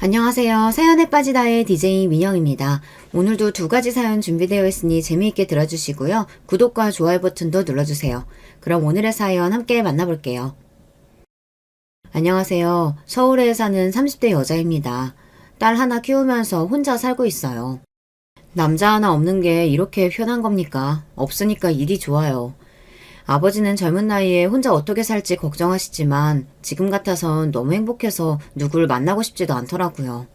안녕하세요. 사연에 빠지다의 DJ 민영입니다. 오늘도 두 가지 사연 준비되어 있으니 재미있게 들어주시고요. 구독과 좋아요 버튼도 눌러주세요. 그럼 오늘의 사연 함께 만나볼게요. 안녕하세요. 서울에 사는 30대 여자입니다. 딸 하나 키우면서 혼자 살고 있어요. 남자 하나 없는 게 이렇게 편한 겁니까? 없으니까 일이 좋아요. 아버지는 젊은 나이에 혼자 어떻게 살지 걱정하시지만 지금 같아선 너무 행복해서 누굴 만나고 싶지도 않더라고요.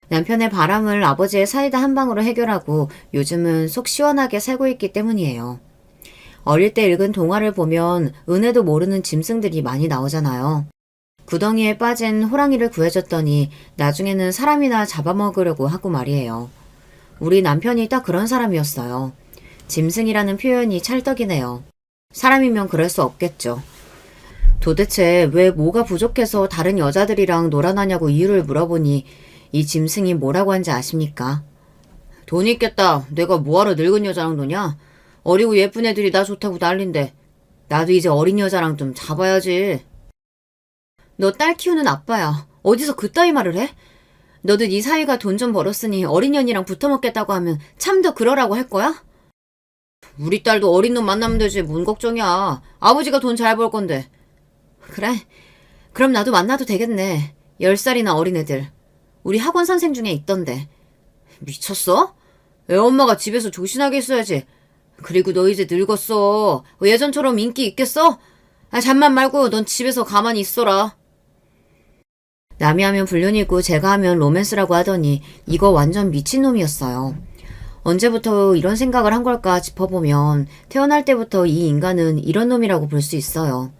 남편의 바람을 아버지의 사이다 한 방으로 해결하고 요즘은 속 시원하게 살고 있기 때문이에요. 어릴 때 읽은 동화를 보면 은혜도 모르는 짐승들이 많이 나오잖아요. 구덩이에 빠진 호랑이를 구해줬더니 나중에는 사람이나 잡아먹으려고 하고 말이에요. 우리 남편이 딱 그런 사람이었어요. 짐승이라는 표현이 찰떡이네요. 사람이면 그럴 수 없겠죠. 도대체 왜 뭐가 부족해서 다른 여자들이랑 놀아나냐고 이유를 물어보니 이 짐승이 뭐라고 한지 아십니까? 돈 있겠다. 내가 뭐하러 늙은 여자랑 노냐? 어리고 예쁜 애들이 나 좋다고 난린데 나도 이제 어린 여자랑 좀 잡아야지. 너 딸 키우는 아빠야. 어디서 그따위 말을 해? 너도 네 사위가 돈 좀 벌었으니 어린 년이랑 붙어먹겠다고 하면 참 더 그러라고 할 거야? 우리 딸도 어린 놈 만나면 되지 뭔 걱정이야. 아버지가 돈 잘 벌 건데. 그래? 그럼 나도 만나도 되겠네. 10살이나 어린 애들. 우리 학원 선생 중에 있던데. 미쳤어? 애 엄마가 집에서 조신하게 있어야지. 그리고 너 이제 늙었어. 예전처럼 인기 있겠어? 잠만 말고 넌 집에서 가만히 있어라. 남이 하면 불륜이고 제가 하면 로맨스라고 하더니 이거 완전 미친놈이었어요. 언제부터 이런 생각을 한 걸까 짚어보면 태어날 때부터 이 인간은 이런 놈이라고 볼 수 있어요.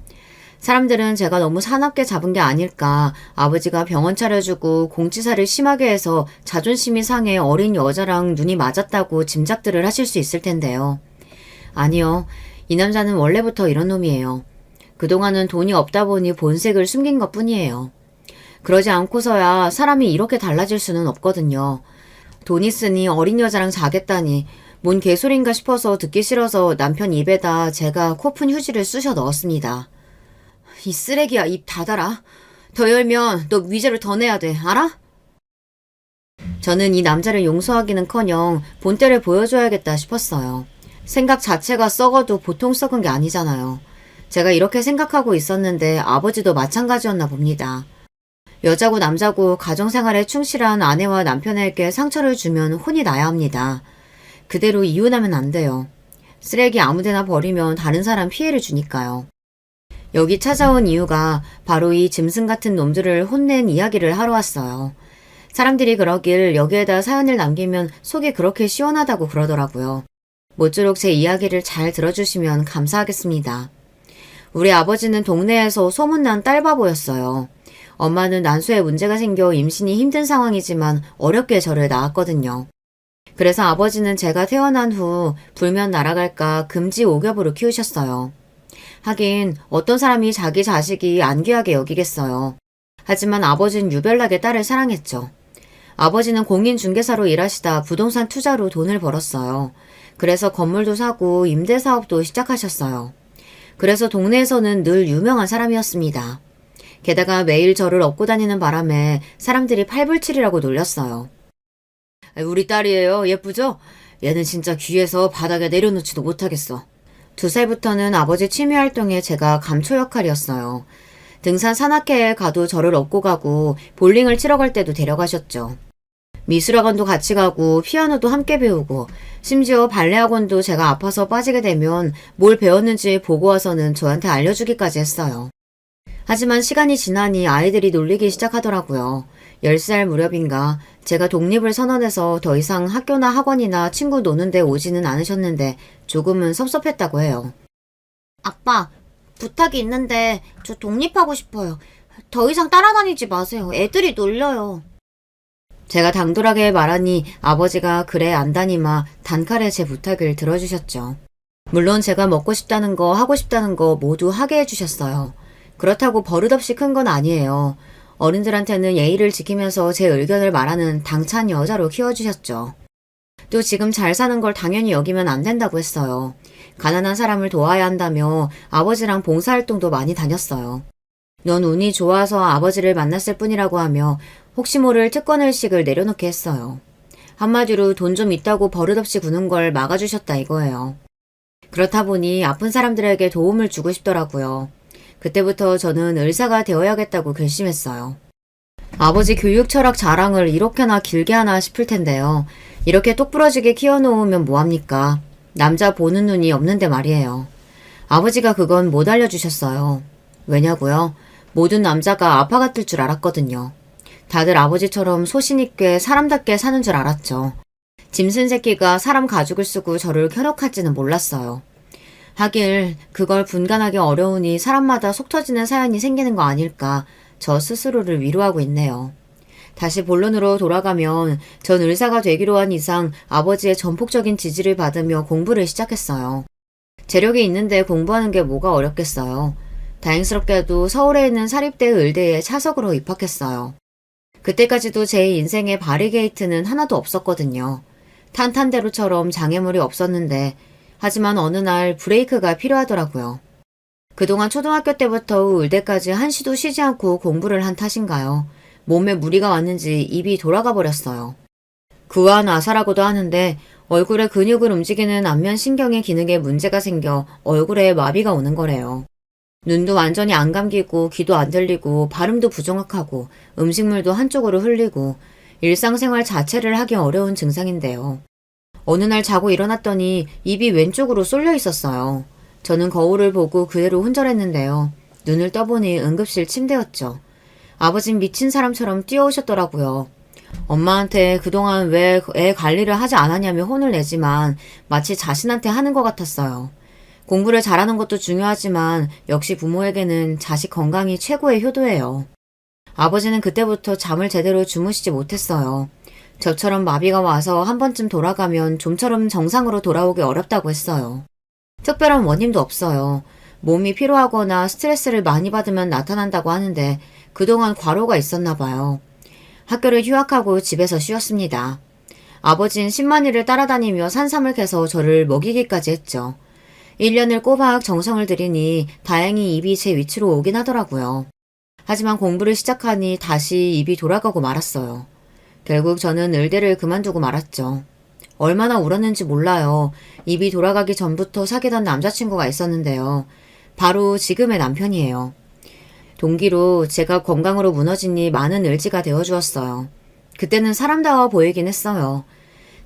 사람들은 제가 너무 사납게 잡은 게 아닐까, 아버지가 병원 차려주고 공치사를 심하게 해서 자존심이 상해 어린 여자랑 눈이 맞았다고 짐작들을 하실 수 있을 텐데요. 아니요. 이 남자는 원래부터 이런 놈이에요. 그동안은 돈이 없다 보니 본색을 숨긴 것 뿐이에요. 그러지 않고서야 사람이 이렇게 달라질 수는 없거든요. 돈 있으니 어린 여자랑 자겠다니 뭔 개소린가 싶어서 듣기 싫어서 남편 입에다 제가 코푼 휴지를 쑤셔 넣었습니다. 이 쓰레기야, 입 닫아라. 더 열면 너 위자료 더 내야 돼. 알아? 저는 이 남자를 용서하기는커녕 본때를 보여줘야겠다 싶었어요. 생각 자체가 썩어도 보통 썩은 게 아니잖아요. 제가 이렇게 생각하고 있었는데 아버지도 마찬가지였나 봅니다. 여자고 남자고 가정생활에 충실한 아내와 남편에게 상처를 주면 혼이 나야 합니다. 그대로 이혼하면 안 돼요. 쓰레기 아무데나 버리면 다른 사람 피해를 주니까요. 여기 찾아온 이유가 바로 이 짐승 같은 놈들을 혼낸 이야기를 하러 왔어요. 사람들이 그러길 여기에다 사연을 남기면 속이 그렇게 시원하다고 그러더라고요. 모쪼록 제 이야기를 잘 들어주시면 감사하겠습니다. 우리 아버지는 동네에서 소문난 딸바보였어요. 엄마는 난소에 문제가 생겨 임신이 힘든 상황이지만 어렵게 저를 낳았거든요. 그래서 아버지는 제가 태어난 후 불면 날아갈까 금지 오겹으로 키우셨어요. 하긴 어떤 사람이 자기 자식이 안 귀하게 여기겠어요. 하지만 아버지는 유별나게 딸을 사랑했죠. 아버지는 공인중개사로 일하시다 부동산 투자로 돈을 벌었어요. 그래서 건물도 사고 임대사업도 시작하셨어요. 그래서 동네에서는 늘 유명한 사람이었습니다. 게다가 매일 저를 업고 다니는 바람에 사람들이 팔불출이라고 놀렸어요. 우리 딸이에요. 예쁘죠? 얘는 진짜 귀해서 바닥에 내려놓지도 못하겠어. 2살부터는 아버지 취미활동에 제가 감초 역할이었어요. 등산 산악회에 가도 저를 업고 가고 볼링을 치러 갈 때도 데려가셨죠. 미술학원도 같이 가고 피아노도 함께 배우고 심지어 발레학원도 제가 아파서 빠지게 되면 뭘 배웠는지 보고 와서는 저한테 알려주기까지 했어요. 하지만 시간이 지나니 아이들이 놀리기 시작하더라고요. 10살 무렵인가 제가 독립을 선언해서 더 이상 학교나 학원이나 친구 노는 데 오지는 않으셨는데 조금은 섭섭했다고 해요. 아빠, 부탁이 있는데 저 독립하고 싶어요. 더 이상 따라다니지 마세요. 애들이 놀려요. 제가 당돌하게 말하니 아버지가 그래 안다니마 단칼에 제 부탁을 들어주셨죠. 물론 제가 먹고 싶다는 거 하고 싶다는 거 모두 하게 해주셨어요. 그렇다고 버릇없이 큰 건 아니에요. 어른들한테는 예의를 지키면서 제 의견을 말하는 당찬 여자로 키워주셨죠. 또 지금 잘 사는 걸 당연히 여기면 안 된다고 했어요. 가난한 사람을 도와야 한다며 아버지랑 봉사활동도 많이 다녔어요. 넌 운이 좋아서 아버지를 만났을 뿐이라고 하며 혹시 모를 특권의식을 내려놓게 했어요. 한마디로 돈 좀 있다고 버릇없이 구는 걸 막아주셨다 이거예요. 그렇다 보니 아픈 사람들에게 도움을 주고 싶더라고요. 그때부터 저는 의사가 되어야겠다고 결심했어요. 아버지 교육 철학 자랑을 이렇게나 길게 하나 싶을 텐데요. 이렇게 똑부러지게 키워놓으면 뭐합니까? 남자 보는 눈이 없는데 말이에요. 아버지가 그건 못 알려주셨어요. 왜냐고요? 모든 남자가 아빠 같을 줄 알았거든요. 다들 아버지처럼 소신있게 사람답게 사는 줄 알았죠. 짐승 새끼가 사람 가죽을 쓰고 저를 현혹할지는 몰랐어요. 하길 그걸 분간하기 어려우니 사람마다 속 터지는 사연이 생기는 거 아닐까 저 스스로를 위로하고 있네요. 다시 본론으로 돌아가면 전 의사가 되기로 한 이상 아버지의 전폭적인 지지를 받으며 공부를 시작했어요. 재력이 있는데 공부하는 게 뭐가 어렵겠어요. 다행스럽게도 서울에 있는 사립대 의대에 차석으로 입학했어요. 그때까지도 제 인생에 바리게이트는 하나도 없었거든요. 탄탄대로처럼 장애물이 없었는데 하지만 어느 날 브레이크가 필요하더라고요. 그동안 초등학교 때부터 의대까지 한시도 쉬지 않고 공부를 한 탓인가요? 몸에 무리가 왔는지 입이 돌아가 버렸어요. 그와 나사라고도 하는데 얼굴의 근육을 움직이는 안면신경의 기능에 문제가 생겨 얼굴에 마비가 오는 거래요. 눈도 완전히 안 감기고 귀도 안 들리고 발음도 부정확하고 음식물도 한쪽으로 흘리고 일상생활 자체를 하기 어려운 증상인데요. 어느 날 자고 일어났더니 입이 왼쪽으로 쏠려 있었어요. 저는 거울을 보고 그대로 훈절했는데요. 눈을 떠보니 응급실 침대였죠. 아버진 미친 사람처럼 뛰어오셨더라고요. 엄마한테 그동안 왜 애 관리를 하지 않았냐며 혼을 내지만 마치 자신한테 하는 것 같았어요. 공부를 잘하는 것도 중요하지만 역시 부모에게는 자식 건강이 최고의 효도예요. 아버지는 그때부터 잠을 제대로 주무시지 못했어요. 저처럼 마비가 와서 한 번쯤 돌아가면 좀처럼 정상으로 돌아오기 어렵다고 했어요. 특별한 원인도 없어요. 몸이 피로하거나 스트레스를 많이 받으면 나타난다고 하는데 그동안 과로가 있었나 봐요. 학교를 휴학하고 집에서 쉬었습니다. 아버진 10만리를 따라다니며 산삼을 캐서 저를 먹이기까지 했죠. 1년을 꼬박 정성을 들이니 다행히 입이 제 위치로 오긴 하더라고요. 하지만 공부를 시작하니 다시 입이 돌아가고 말았어요. 결국 저는 의대를 그만두고 말았죠. 얼마나 울었는지 몰라요. 입이 돌아가기 전부터 사귀던 남자친구가 있었는데요. 바로 지금의 남편이에요. 동기로 제가 건강으로 무너지니 많은 의지가 되어주었어요. 그때는 사람다워 보이긴 했어요.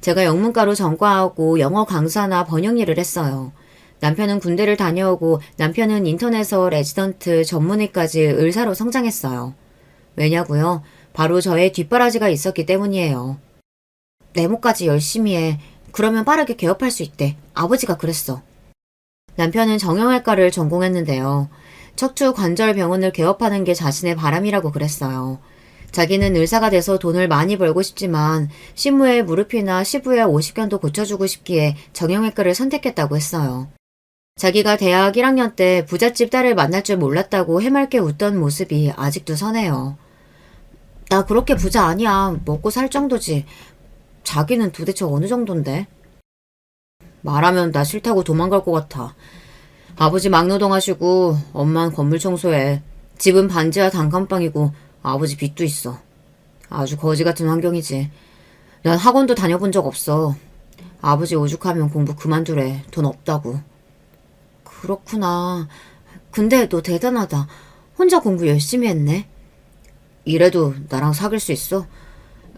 제가 영문과로 전과하고 영어 강사나 번역 일을 했어요. 남편은 군대를 다녀오고 남편은 인턴에서 레지던트 전문의까지 의사로 성장했어요. 왜냐고요? 바로 저의 뒷바라지가 있었기 때문이에요. 네모까지 열심히 해. 그러면 빠르게 개업할 수 있대. 아버지가 그랬어. 남편은 정형외과를 전공했는데요. 척추관절병원을 개업하는 게 자신의 바람이라고 그랬어요. 자기는 의사가 돼서 돈을 많이 벌고 싶지만 신무의 무릎이나 시부의 오십견도 고쳐주고 싶기에 정형외과를 선택했다고 했어요. 자기가 대학 1학년 때 부잣집 딸을 만날 줄 몰랐다고 해맑게 웃던 모습이 아직도 선해요. 나 그렇게 부자 아니야. 먹고 살 정도지. 자기는 도대체 어느 정도인데? 말하면 나 싫다고 도망갈 것 같아. 아버지 막노동하시고 엄만 건물 청소해. 집은 반지하 단칸방이고 아버지 빚도 있어. 아주 거지 같은 환경이지. 난 학원도 다녀본 적 없어. 아버지 오죽하면 공부 그만두래. 돈 없다고. 그렇구나. 근데 너 대단하다. 혼자 공부 열심히 했네. 이래도 나랑 사귈 수 있어?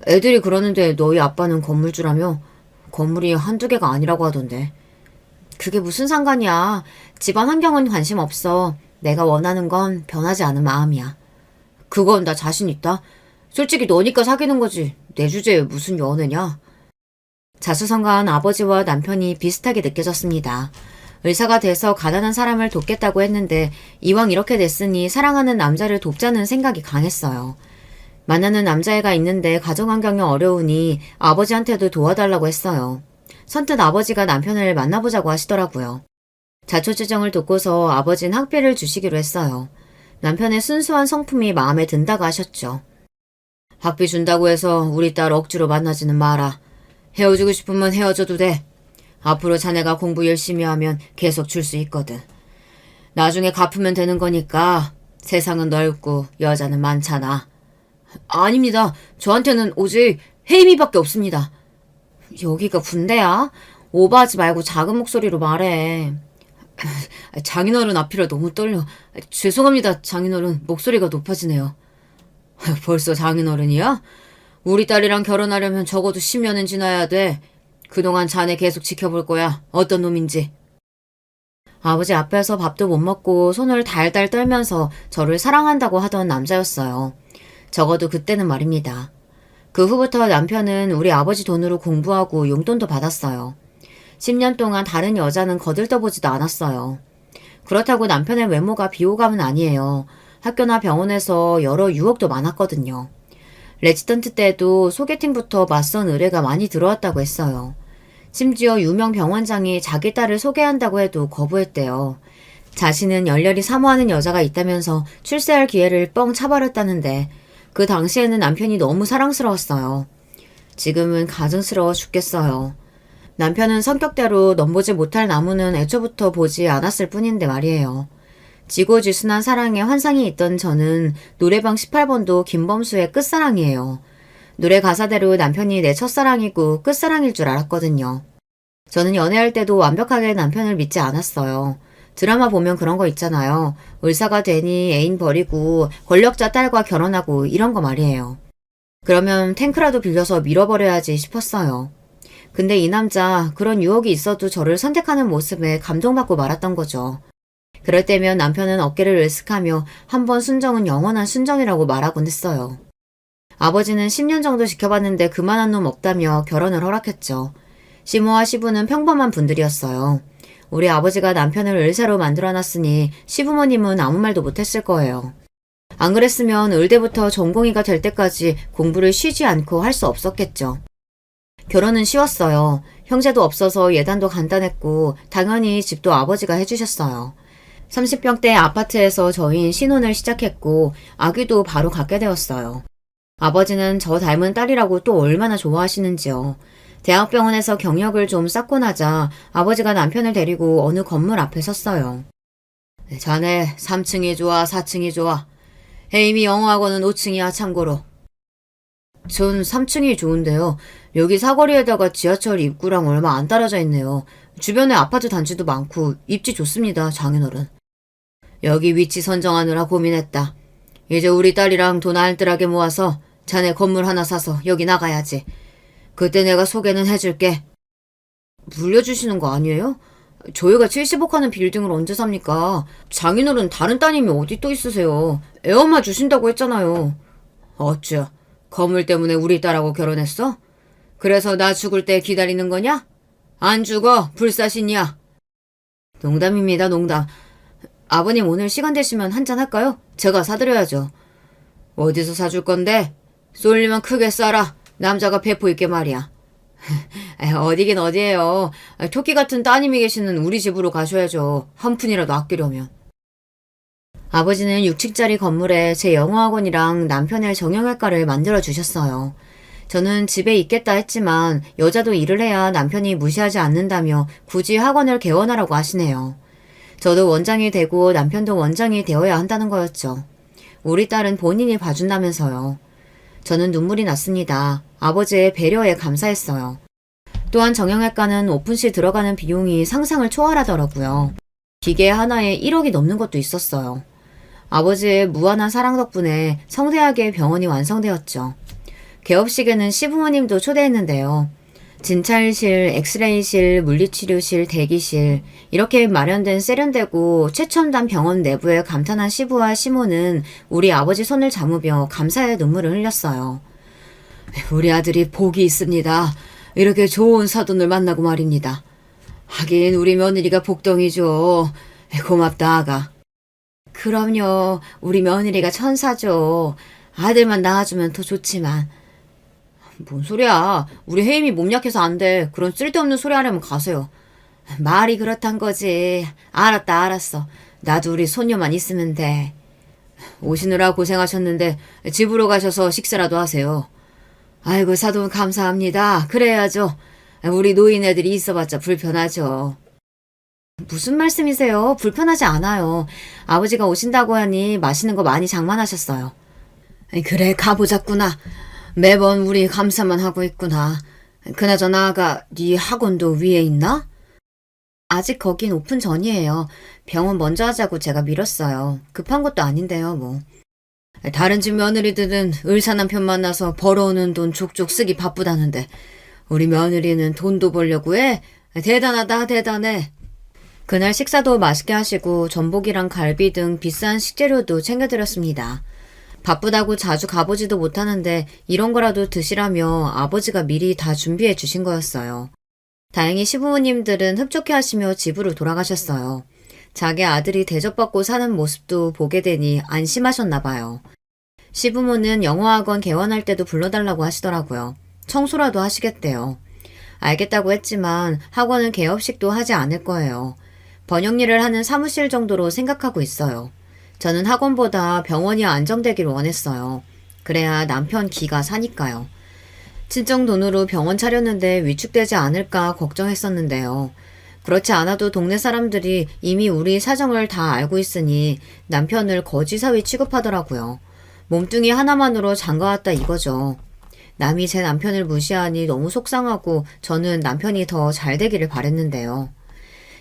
애들이 그러는데 너희 아빠는 건물주라며? 건물이 한두 개가 아니라고 하던데. 그게 무슨 상관이야. 집안 환경은 관심 없어. 내가 원하는 건 변하지 않은 마음이야. 그건 나 자신 있다. 솔직히 너니까 사귀는 거지. 내 주제에 무슨 연애냐. 자수성가한 아버지와 남편이 비슷하게 느껴졌습니다. 의사가 돼서 가난한 사람을 돕겠다고 했는데 이왕 이렇게 됐으니 사랑하는 남자를 돕자는 생각이 강했어요. 만나는 남자애가 있는데 가정환경이 어려우니 아버지한테도 도와달라고 했어요. 선뜻 아버지가 남편을 만나보자고 하시더라고요. 자초지정을 돕고서 아버지는 학비를 주시기로 했어요. 남편의 순수한 성품이 마음에 든다고 하셨죠. 학비 준다고 해서 우리 딸 억지로 만나지는 마라. 헤어지고 싶으면 헤어져도 돼. 앞으로 자네가 공부 열심히 하면 계속 줄 수 있거든. 나중에 갚으면 되는 거니까 세상은 넓고 여자는 많잖아. 아닙니다. 저한테는 오직 혜임이밖에 없습니다. 여기가 군대야? 오버하지 말고 작은 목소리로 말해. 장인어른 앞이라 너무 떨려. 죄송합니다, 장인어른. 목소리가 높아지네요. 벌써 장인어른이야? 우리 딸이랑 결혼하려면 적어도 10년은 지나야 돼. 그동안 자네 계속 지켜볼 거야. 어떤 놈인지. 아버지 앞에서 밥도 못 먹고 손을 달달 떨면서 저를 사랑한다고 하던 남자였어요. 적어도 그때는 말입니다. 그 후부터 남편은 우리 아버지 돈으로 공부하고 용돈도 받았어요. 10년 동안 다른 여자는 거들떠보지도 않았어요. 그렇다고 남편의 외모가 비호감은 아니에요. 학교나 병원에서 여러 유혹도 많았거든요. 레지던트 때도 소개팅부터 맞선 의뢰가 많이 들어왔다고 했어요. 심지어 유명 병원장이 자기 딸을 소개한다고 해도 거부했대요. 자신은 열렬히 사모하는 여자가 있다면서 출세할 기회를 뻥 차버렸다는데 그 당시에는 남편이 너무 사랑스러웠어요. 지금은 가증스러워 죽겠어요. 남편은 성격대로 넘보지 못할 나무는 애초부터 보지 않았을 뿐인데 말이에요. 지고지순한 사랑에 환상이 있던 저는 노래방 18번도 김범수의 끝사랑이에요. 노래 가사대로 남편이 내 첫사랑이고 끝사랑일 줄 알았거든요. 저는 연애할 때도 완벽하게 남편을 믿지 않았어요. 드라마 보면 그런 거 있잖아요. 의사가 되니 애인 버리고 권력자 딸과 결혼하고 이런 거 말이에요. 그러면 탱크라도 빌려서 밀어버려야지 싶었어요. 근데 이 남자 그런 유혹이 있어도 저를 선택하는 모습에 감동받고 말았던 거죠. 그럴 때면 남편은 어깨를 으쓱하며 한 번 순정은 영원한 순정이라고 말하곤 했어요. 아버지는 10년 정도 지켜봤는데 그만한 놈 없다며 결혼을 허락했죠. 시모와 시부는 평범한 분들이었어요. 우리 아버지가 남편을 의사로 만들어놨으니 시부모님은 아무 말도 못했을 거예요. 안 그랬으면 의대부터 전공의가 될 때까지 공부를 쉬지 않고 할 수 없었겠죠. 결혼은 쉬웠어요. 형제도 없어서 예단도 간단했고 당연히 집도 아버지가 해주셨어요. 30평대 아파트에서 저희는 신혼을 시작했고 아기도 바로 갖게 되었어요. 아버지는 저 닮은 딸이라고 또 얼마나 좋아하시는지요. 대학병원에서 경력을 좀 쌓고 나자 아버지가 남편을 데리고 어느 건물 앞에 섰어요. 자네 3층이 좋아 4층이 좋아. 혜임이 영어학원은 5층이야 참고로. 전 3층이 좋은데요. 여기 사거리에다가 지하철 입구랑 얼마 안 떨어져 있네요. 주변에 아파트 단지도 많고 입지 좋습니다 장인어른. 여기 위치 선정하느라 고민했다. 이제 우리 딸이랑 돈 알뜰하게 모아서 자네 건물 하나 사서 여기 나가야지. 그때 내가 소개는 해줄게. 물려주시는 거 아니에요? 저희가 70억 하는 빌딩을 언제 삽니까? 장인어른 다른 따님이 어디 또 있으세요? 애엄마 주신다고 했잖아요. 어쭈, 건물 때문에 우리 딸하고 결혼했어? 그래서 나 죽을 때 기다리는 거냐? 안 죽어, 불사신이야. 농담입니다, 농담. 아버님 오늘 시간 되시면 한잔 할까요? 제가 사드려야죠. 어디서 사줄 건데? 쏠리면 크게 쏴라. 남자가 배포 있게 말이야. 어디긴 어디예요. 토끼 같은 따님이 계시는 우리 집으로 가셔야죠. 한 푼이라도 아끼려면. 아버지는 6층짜리 건물에 제 영어학원이랑 남편의 정형외과를 만들어주셨어요. 저는 집에 있겠다 했지만 여자도 일을 해야 남편이 무시하지 않는다며 굳이 학원을 개원하라고 하시네요. 저도 원장이 되고 남편도 원장이 되어야 한다는 거였죠. 우리 딸은 본인이 봐준다면서요. 저는 눈물이 났습니다. 아버지의 배려에 감사했어요. 또한 정형외과는 오픈시 들어가는 비용이 상상을 초월하더라고요. 기계 하나에 1억이 넘는 것도 있었어요. 아버지의 무한한 사랑 덕분에 성대하게 병원이 완성되었죠. 개업식에는 시부모님도 초대했는데요. 진찰실, 엑스레이실, 물리치료실, 대기실 이렇게 마련된 세련되고 최첨단 병원 내부에 감탄한 시부와 시모는 우리 아버지 손을 잡으며 감사의 눈물을 흘렸어요. 우리 아들이 복이 있습니다. 이렇게 좋은 사돈을 만나고 말입니다. 하긴 우리 며느리가 복덩이죠. 고맙다 아가. 그럼요. 우리 며느리가 천사죠. 아들만 낳아주면 더 좋지만. 뭔 소리야. 우리 혜임이 몸 약해서 안 돼. 그런 쓸데없는 소리 하려면 가세요. 말이 그렇단 거지. 알았다 알았어. 나도 우리 손녀만 있으면 돼. 오시느라 고생하셨는데 집으로 가셔서 식사라도 하세요. 아이고 사돈 감사합니다. 그래야죠. 우리 노인 애들이 있어봤자 불편하죠. 무슨 말씀이세요? 불편하지 않아요. 아버지가 오신다고 하니 맛있는 거 많이 장만하셨어요. 그래, 가보자꾸나. 매번 우리 감사만 하고 있구나. 그나저나 아가, 네 학원도 위에 있나? 아직 거긴 오픈 전이에요. 병원 먼저 하자고 제가 미뤘어요. 급한 것도 아닌데요, 뭐. 다른 집 며느리들은 의사 남편 만나서 벌어오는 돈 족족 쓰기 바쁘다는데 우리 며느리는 돈도 벌려고 해? 대단하다, 대단해. 그날 식사도 맛있게 하시고 전복이랑 갈비 등 비싼 식재료도 챙겨드렸습니다. 바쁘다고 자주 가보지도 못하는데 이런 거라도 드시라며 아버지가 미리 다 준비해 주신 거였어요. 다행히 시부모님들은 흡족해 하시며 집으로 돌아가셨어요. 자기 아들이 대접받고 사는 모습도 보게 되니 안심하셨나 봐요. 시부모는 영어학원 개원할 때도 불러달라고 하시더라고요. 청소라도 하시겠대요. 알겠다고 했지만 학원은 개업식도 하지 않을 거예요. 번역일을 하는 사무실 정도로 생각하고 있어요. 저는 학원보다 병원이 안정되길 원했어요. 그래야 남편 기가 사니까요. 친정 돈으로 병원 차렸는데 위축되지 않을까 걱정했었는데요. 그렇지 않아도 동네 사람들이 이미 우리 사정을 다 알고 있으니 남편을 거지사위 취급하더라고요. 몸뚱이 하나만으로 장가왔다 이거죠. 남이 제 남편을 무시하니 너무 속상하고 저는 남편이 더 잘 되기를 바랬는데요.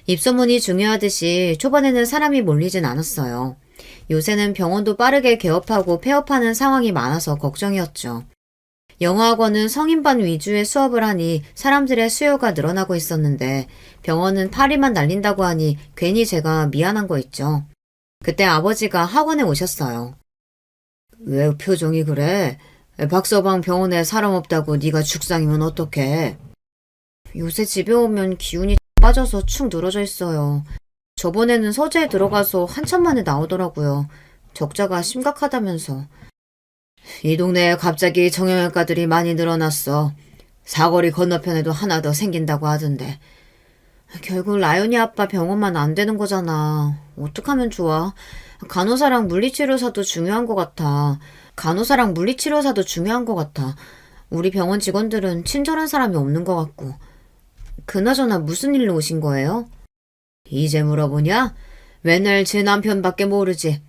입소문이 중요하듯이 초반에는 사람이 몰리진 않았어요. 요새는 병원도 빠르게 개업하고 폐업하는 상황이 많아서 걱정이었죠. 영어학원은 성인반 위주의 수업을 하니 사람들의 수요가 늘어나고 있었는데 병원은 파리만 날린다고 하니 괜히 제가 미안한 거 있죠. 그때 아버지가 학원에 오셨어요. 왜 표정이 그래? 박서방 병원에 사람 없다고 네가 죽상이면 어떡해? 요새 집에 오면 기운이 빠져서 축 늘어져 있어요. 저번에는 서재에 들어가서 한참 만에 나오더라고요. 적자가 심각하다면서. 이 동네에 갑자기 정형외과들이 많이 늘어났어. 사거리 건너편에도 하나 더 생긴다고 하던데. 결국 라연이 아빠 병원만 안 되는 거잖아. 어떡하면 좋아? 간호사랑 물리치료사도 중요한 것 같아. 간호사랑 물리치료사도 중요한 것 같아. 우리 병원 직원들은 친절한 사람이 없는 것 같고. 그나저나 무슨 일로 오신 거예요? 이제 물어보냐? 맨날 제 남편밖에 모르지.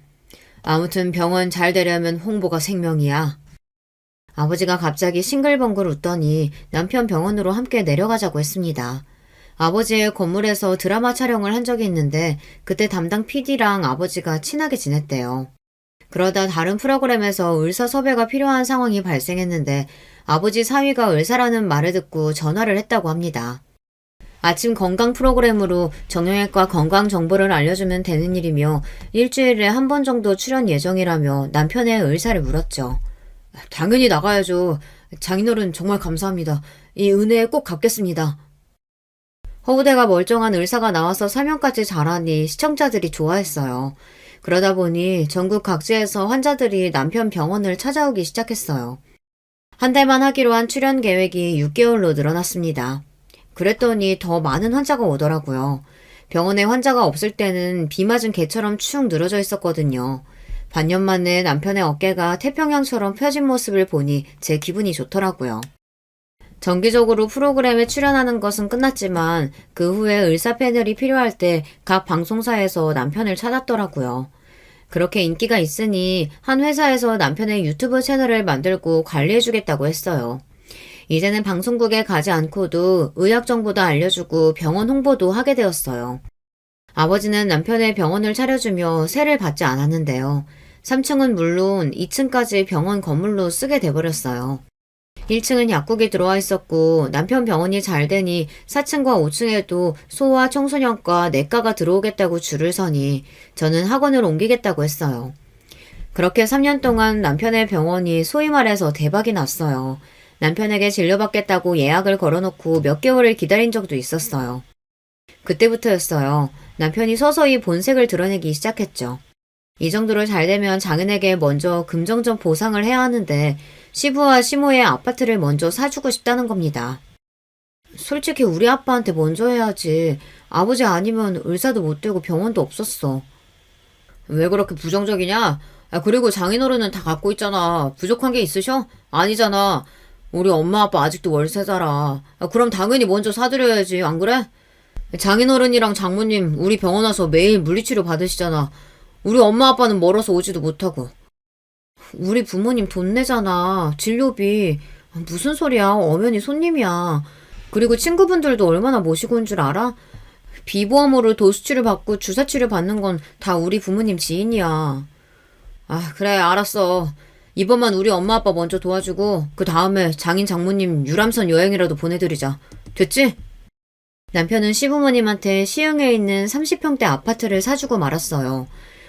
아무튼 병원 잘 되려면 홍보가 생명이야. 아버지가 갑자기 싱글벙글 웃더니 남편 병원으로 함께 내려가자고 했습니다. 아버지의 건물에서 드라마 촬영을 한 적이 있는데 그때 담당 PD랑 아버지가 친하게 지냈대요. 그러다 다른 프로그램에서 의사 섭외가 필요한 상황이 발생했는데 아버지 사위가 의사라는 말을 듣고 전화를 했다고 합니다. 아침 건강 프로그램으로 정형외과 건강 정보를 알려주면 되는 일이며 일주일에 한 번 정도 출연 예정이라며 남편의 의사를 물었죠. 당연히 나가야죠. 장인어른 정말 감사합니다. 이 은혜에 꼭 갚겠습니다. 허우대가 멀쩡한 의사가 나와서 설명까지 잘하니 시청자들이 좋아했어요. 그러다 보니 전국 각지에서 환자들이 남편 병원을 찾아오기 시작했어요. 한 달만 하기로 한 출연 계획이 6개월로 늘어났습니다. 그랬더니 더 많은 환자가 오더라고요. 병원에 환자가 없을 때는 비 맞은 개처럼 축 늘어져 있었거든요. 반년 만에 남편의 어깨가 태평양처럼 펴진 모습을 보니 제 기분이 좋더라고요. 정기적으로 프로그램에 출연하는 것은 끝났지만 그 후에 의사 패널이 필요할 때 각 방송사에서 남편을 찾았더라고요. 그렇게 인기가 있으니 한 회사에서 남편의 유튜브 채널을 만들고 관리해주겠다고 했어요. 이제는 방송국에 가지 않고도 의학 정보도 알려주고 병원 홍보도 하게 되었어요. 아버지는 남편의 병원을 차려주며 세를 받지 않았는데요. 3층은 물론 2층까지 병원 건물로 쓰게 돼버렸어요. 1층은 약국이 들어와 있었고 남편 병원이 잘 되니 4층과 5층에도 소아 청소년과 내과가 들어오겠다고 줄을 서니 저는 학원을 옮기겠다고 했어요. 그렇게 3년 동안 남편의 병원이 소위 말해서 대박이 났어요. 남편에게 진료받겠다고 예약을 걸어놓고 몇 개월을 기다린 적도 있었어요. 그때부터였어요. 남편이 서서히 본색을 드러내기 시작했죠. 이 정도로 잘 되면 장인에게 먼저 금전적 보상을 해야 하는데 시부와 시모의 아파트를 먼저 사주고 싶다는 겁니다. 솔직히 우리 아빠한테 먼저 해야지. 아버지 아니면 의사도 못 되고 병원도 없었어. 왜 그렇게 부정적이냐? 그리고 장인어른은 다 갖고 있잖아. 부족한 게 있으셔? 아니잖아. 우리 엄마 아빠 아직도 월세 살아. 그럼 당연히 먼저 사드려야지. 안 그래? 장인어른이랑 장모님 우리 병원 와서 매일 물리치료 받으시잖아. 우리 엄마 아빠는 멀어서 오지도 못하고. 우리 부모님 돈 내잖아. 진료비. 무슨 소리야. 엄연히 손님이야. 그리고 친구분들도 얼마나 모시고 온 줄 알아? 비보험으로 도수치료 받고 주사치료 받는 건 다 우리 부모님 지인이야. 아, 그래, 알았어. 이번만 우리 엄마 아빠 먼저 도와주고 그 다음에 장인 장모님 유람선 여행이라도 보내드리자. 됐지? 남편은 시부모님한테 시흥에 있는 30평대 아파트를 사주고 말았어요.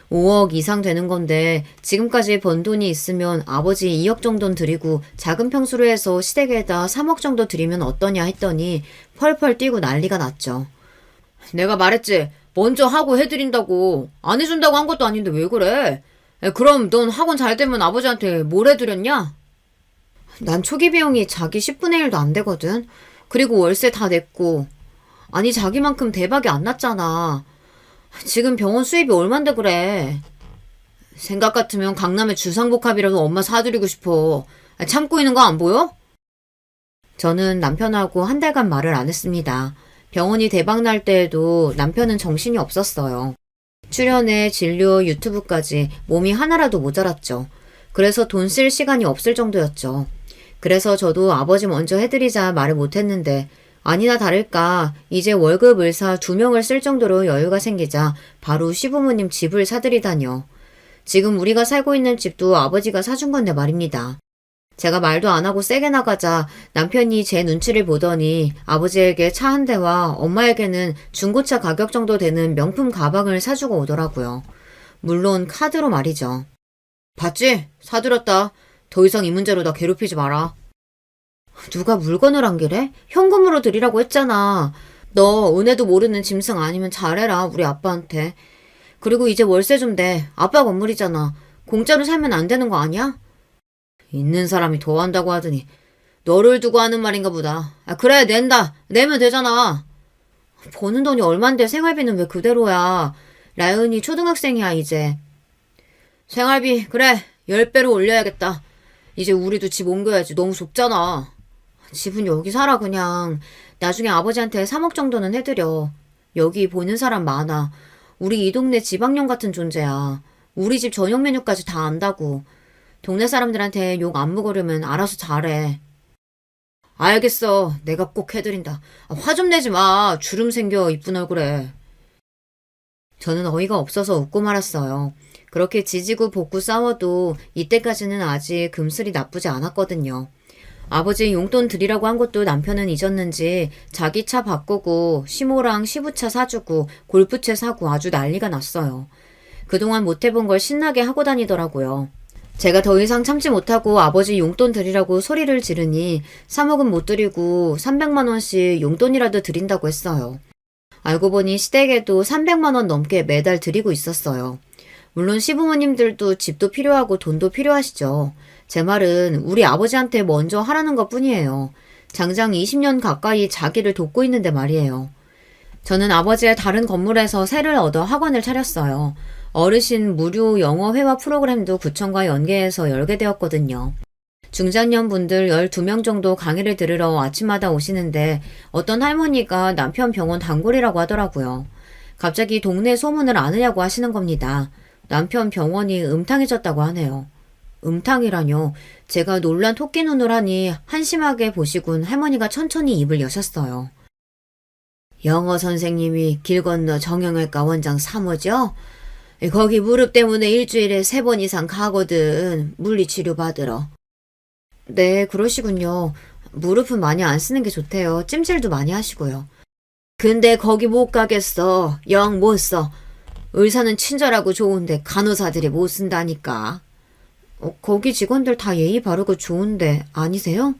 5억 이상 되는 건데 지금까지 번 돈이 있으면 아버지 2억 정도는 드리고 작은 평수로 해서 시댁에다 3억 정도 드리면 어떠냐 했더니 펄펄 뛰고 난리가 났죠. 내가 말했지. 먼저 하고 해드린다고. 안 해준다고 한 것도 아닌데 왜 그래? 그럼 넌 학원 잘 되면 아버지한테 뭘 해드렸냐? 난 초기 비용이 자기 10분의 1도 안 되거든. 그리고 월세 다 냈고. 아니 자기만큼 대박이 안 났잖아. 지금 병원 수입이 얼만데 그래. 생각 같으면 강남에 주상복합이라도 엄마 사드리고 싶어. 참고 있는 거 안 보여? 저는 남편하고 한 달간 말을 안 했습니다. 병원이 대박 날 때에도 남편은 정신이 없었어요. 출연에 진료, 유튜브까지 몸이 하나라도 모자랐죠. 그래서 돈 쓸 시간이 없을 정도였죠. 그래서 저도 아버지 먼저 해드리자 말을 못했는데 아니나 다를까 이제 월급 의사 2명을 쓸 정도로 여유가 생기자 바로 시부모님 집을 사드리다니요. 지금 우리가 살고 있는 집도 아버지가 사준 건데 말입니다. 제가 말도 안 하고 세게 나가자 남편이 제 눈치를 보더니 아버지에게 차 한 대와 엄마에게는 중고차 가격 정도 되는 명품 가방을 사주고 오더라고요. 물론 카드로 말이죠. 봤지? 사드렸다. 더 이상 이 문제로 나 괴롭히지 마라. 누가 물건을 안 기래? 현금으로 드리라고 했잖아. 너 은혜도 모르는 짐승 아니면 잘해라 우리 아빠한테. 그리고 이제 월세 좀 내. 아빠 건물이잖아. 공짜로 살면 안 되는 거 아니야? 있는 사람이 더 한다고 하더니 너를 두고 하는 말인가 보다. 아, 그래 낸다. 내면 되잖아. 버는 돈이 얼만데 생활비는 왜 그대로야. 라연이 초등학생이야 이제. 생활비 그래 10배로 올려야겠다. 이제 우리도 집 옮겨야지. 너무 좁잖아. 집은 여기 살아 그냥. 나중에 아버지한테 3억 정도는 해드려. 여기 보는 사람 많아. 우리 이 동네 지방령 같은 존재야. 우리 집 저녁 메뉴까지 다 안다고. 동네 사람들한테 욕 안 먹으려면 알아서 잘해. 알겠어. 내가 꼭 해드린다. 화 좀 내지 마. 주름 생겨 이쁜 얼굴에. 저는 어이가 없어서 웃고 말았어요. 그렇게 지지고 볶고 싸워도 이때까지는 아직 금슬이 나쁘지 않았거든요. 아버지 용돈 드리라고 한 것도 남편은 잊었는지 자기 차 바꾸고 시모랑 시부차 사주고 골프채 사고 아주 난리가 났어요. 그동안 못 해본 걸 신나게 하고 다니더라고요. 제가 더 이상 참지 못하고 아버지 용돈 드리라고 소리를 지르니 3억은 못 드리고 300만 원씩 용돈이라도 드린다고 했어요. 알고 보니 시댁에도 300만 원 넘게 매달 드리고 있었어요. 물론 시부모님들도 집도 필요하고 돈도 필요하시죠. 제 말은 우리 아버지한테 먼저 하라는 것 뿐이에요. 장장 20년 가까이 자기를 돕고 있는데 말이에요. 저는 아버지의 다른 건물에서 세를 얻어 학원을 차렸어요. 어르신 무료 영어 회화 프로그램도 구청과 연계해서 열게 되었거든요. 중장년 분들 12명 정도 강의를 들으러 아침마다 오시는데 어떤 할머니가 남편 병원 단골이라고 하더라고요. 갑자기 동네 소문을 아느냐고 하시는 겁니다. 남편 병원이 음탕해졌다고 하네요. 음탕이라뇨. 제가 놀란 토끼 눈을 하니 한심하게 보시군 할머니가 천천히 입을 여셨어요. 영어 선생님이 길 건너 정형외과 원장 3호죠? 거기 무릎 때문에 일주일에 3번 이상 가거든. 물리치료 받으러. 네, 그러시군요. 무릎은 많이 안 쓰는 게 좋대요. 찜질도 많이 하시고요. 근데 거기 못 가겠어. 영 못 써. 의사는 친절하고 좋은데 간호사들이 못 쓴다니까. 거기 직원들 다 예의 바르고 좋은데 아니세요?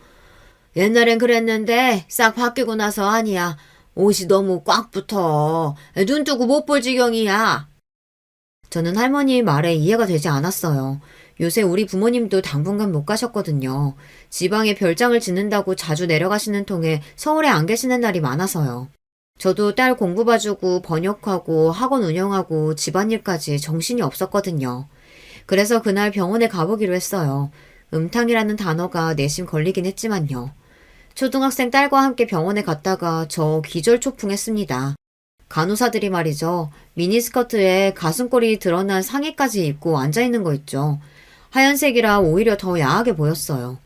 옛날엔 그랬는데 싹 바뀌고 나서 아니야. 옷이 너무 꽉 붙어. 눈 뜨고 못 볼 지경이야. 저는 할머니 말에 이해가 되지 않았어요. 요새 우리 부모님도 당분간 못 가셨거든요. 지방에 별장을 짓는다고 자주 내려가시는 통에 서울에 안 계시는 날이 많아서요. 저도 딸 공부 봐주고 번역하고 학원 운영하고 집안일까지 정신이 없었거든요. 그래서 그날 병원에 가보기로 했어요. 음탕이라는 단어가 내심 걸리긴 했지만요. 초등학생 딸과 함께 병원에 갔다가 저 기절초풍했습니다. 간호사들이 말이죠. 미니스커트에 가슴골이 드러난 상의까지 입고 앉아있는 거 있죠. 하얀색이라 오히려 더 야하게 보였어요.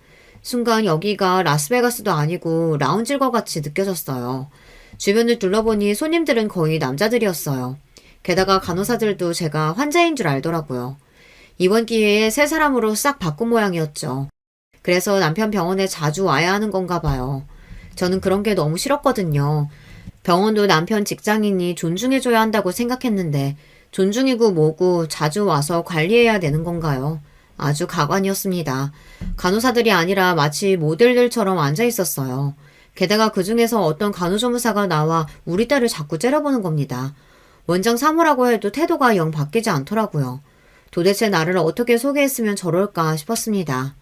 순간 여기가 라스베가스도 아니고 라운지일 것 같이 느껴졌어요. 주변을 둘러보니 손님들은 거의 남자들이었어요. 게다가 간호사들도 제가 환자인 줄 알더라고요. 이번 기회에 세 사람으로 싹 바꾼 모양이었죠. 그래서 남편 병원에 자주 와야 하는 건가 봐요. 저는 그런 게 너무 싫었거든요. 병원도 남편 직장인이 존중해줘야 한다고 생각했는데 존중이고 뭐고 자주 와서 관리해야 되는 건가요? 아주 가관이었습니다. 간호사들이 아니라 마치 모델들처럼 앉아 있었어요. 게다가 그 중에서 어떤 간호조무사가 나와 우리 딸을 자꾸 째려보는 겁니다. 원장 사무라고 해도 태도가 영 바뀌지 않더라고요. 도대체 나를 어떻게 소개했으면 저럴까 싶었습니다.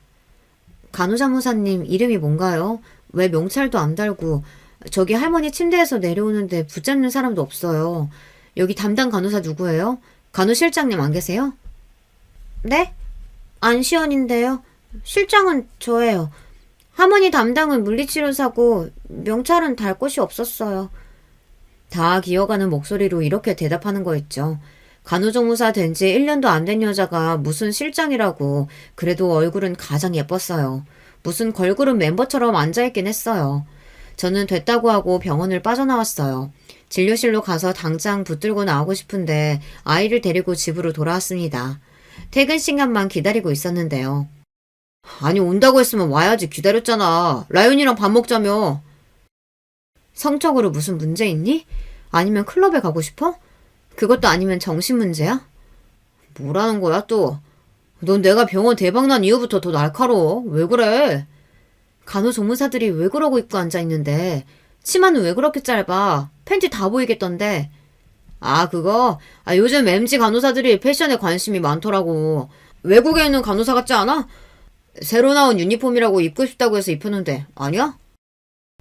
간호사무사님 이름이 뭔가요? 왜 명찰도 안 달고 저기 할머니 침대에서 내려오는데 붙잡는 사람도 없어요. 여기 담당 간호사 누구예요? 간호실장님 안 계세요? 네? 안시연인데요. 실장은 저예요. 할머니 담당은 물리치료사고 명찰은 달 곳이 없었어요. 다 기어가는 목소리로 이렇게 대답하는 거였죠. 간호조무사 된 지 1년도 안 된 여자가 무슨 실장이라고. 그래도 얼굴은 가장 예뻤어요. 무슨 걸그룹 멤버처럼 앉아있긴 했어요. 저는 됐다고 하고 병원을 빠져나왔어요. 진료실로 가서 당장 붙들고 나오고 싶은데 아이를 데리고 집으로 돌아왔습니다. 퇴근 시간만 기다리고 있었는데요. 아니 온다고 했으면 와야지. 기다렸잖아. 라윤이랑 밥 먹자며. 성적으로 무슨 문제 있니? 아니면 클럽에 가고 싶어? 그것도 아니면 정신 문제야? 뭐라는 거야 또? 넌 내가 병원 대박난 이후부터 더 날카로워. 왜 그래? 간호조무사들이 왜 그러고 입고 앉아있는데 치마는 왜 그렇게 짧아? 팬티 다 보이겠던데. 아 그거? 요즘 MG 간호사들이 패션에 관심이 많더라고. 외국에 있는 간호사 같지 않아? 새로 나온 유니폼이라고 입고 싶다고 해서 입혔는데 아니야?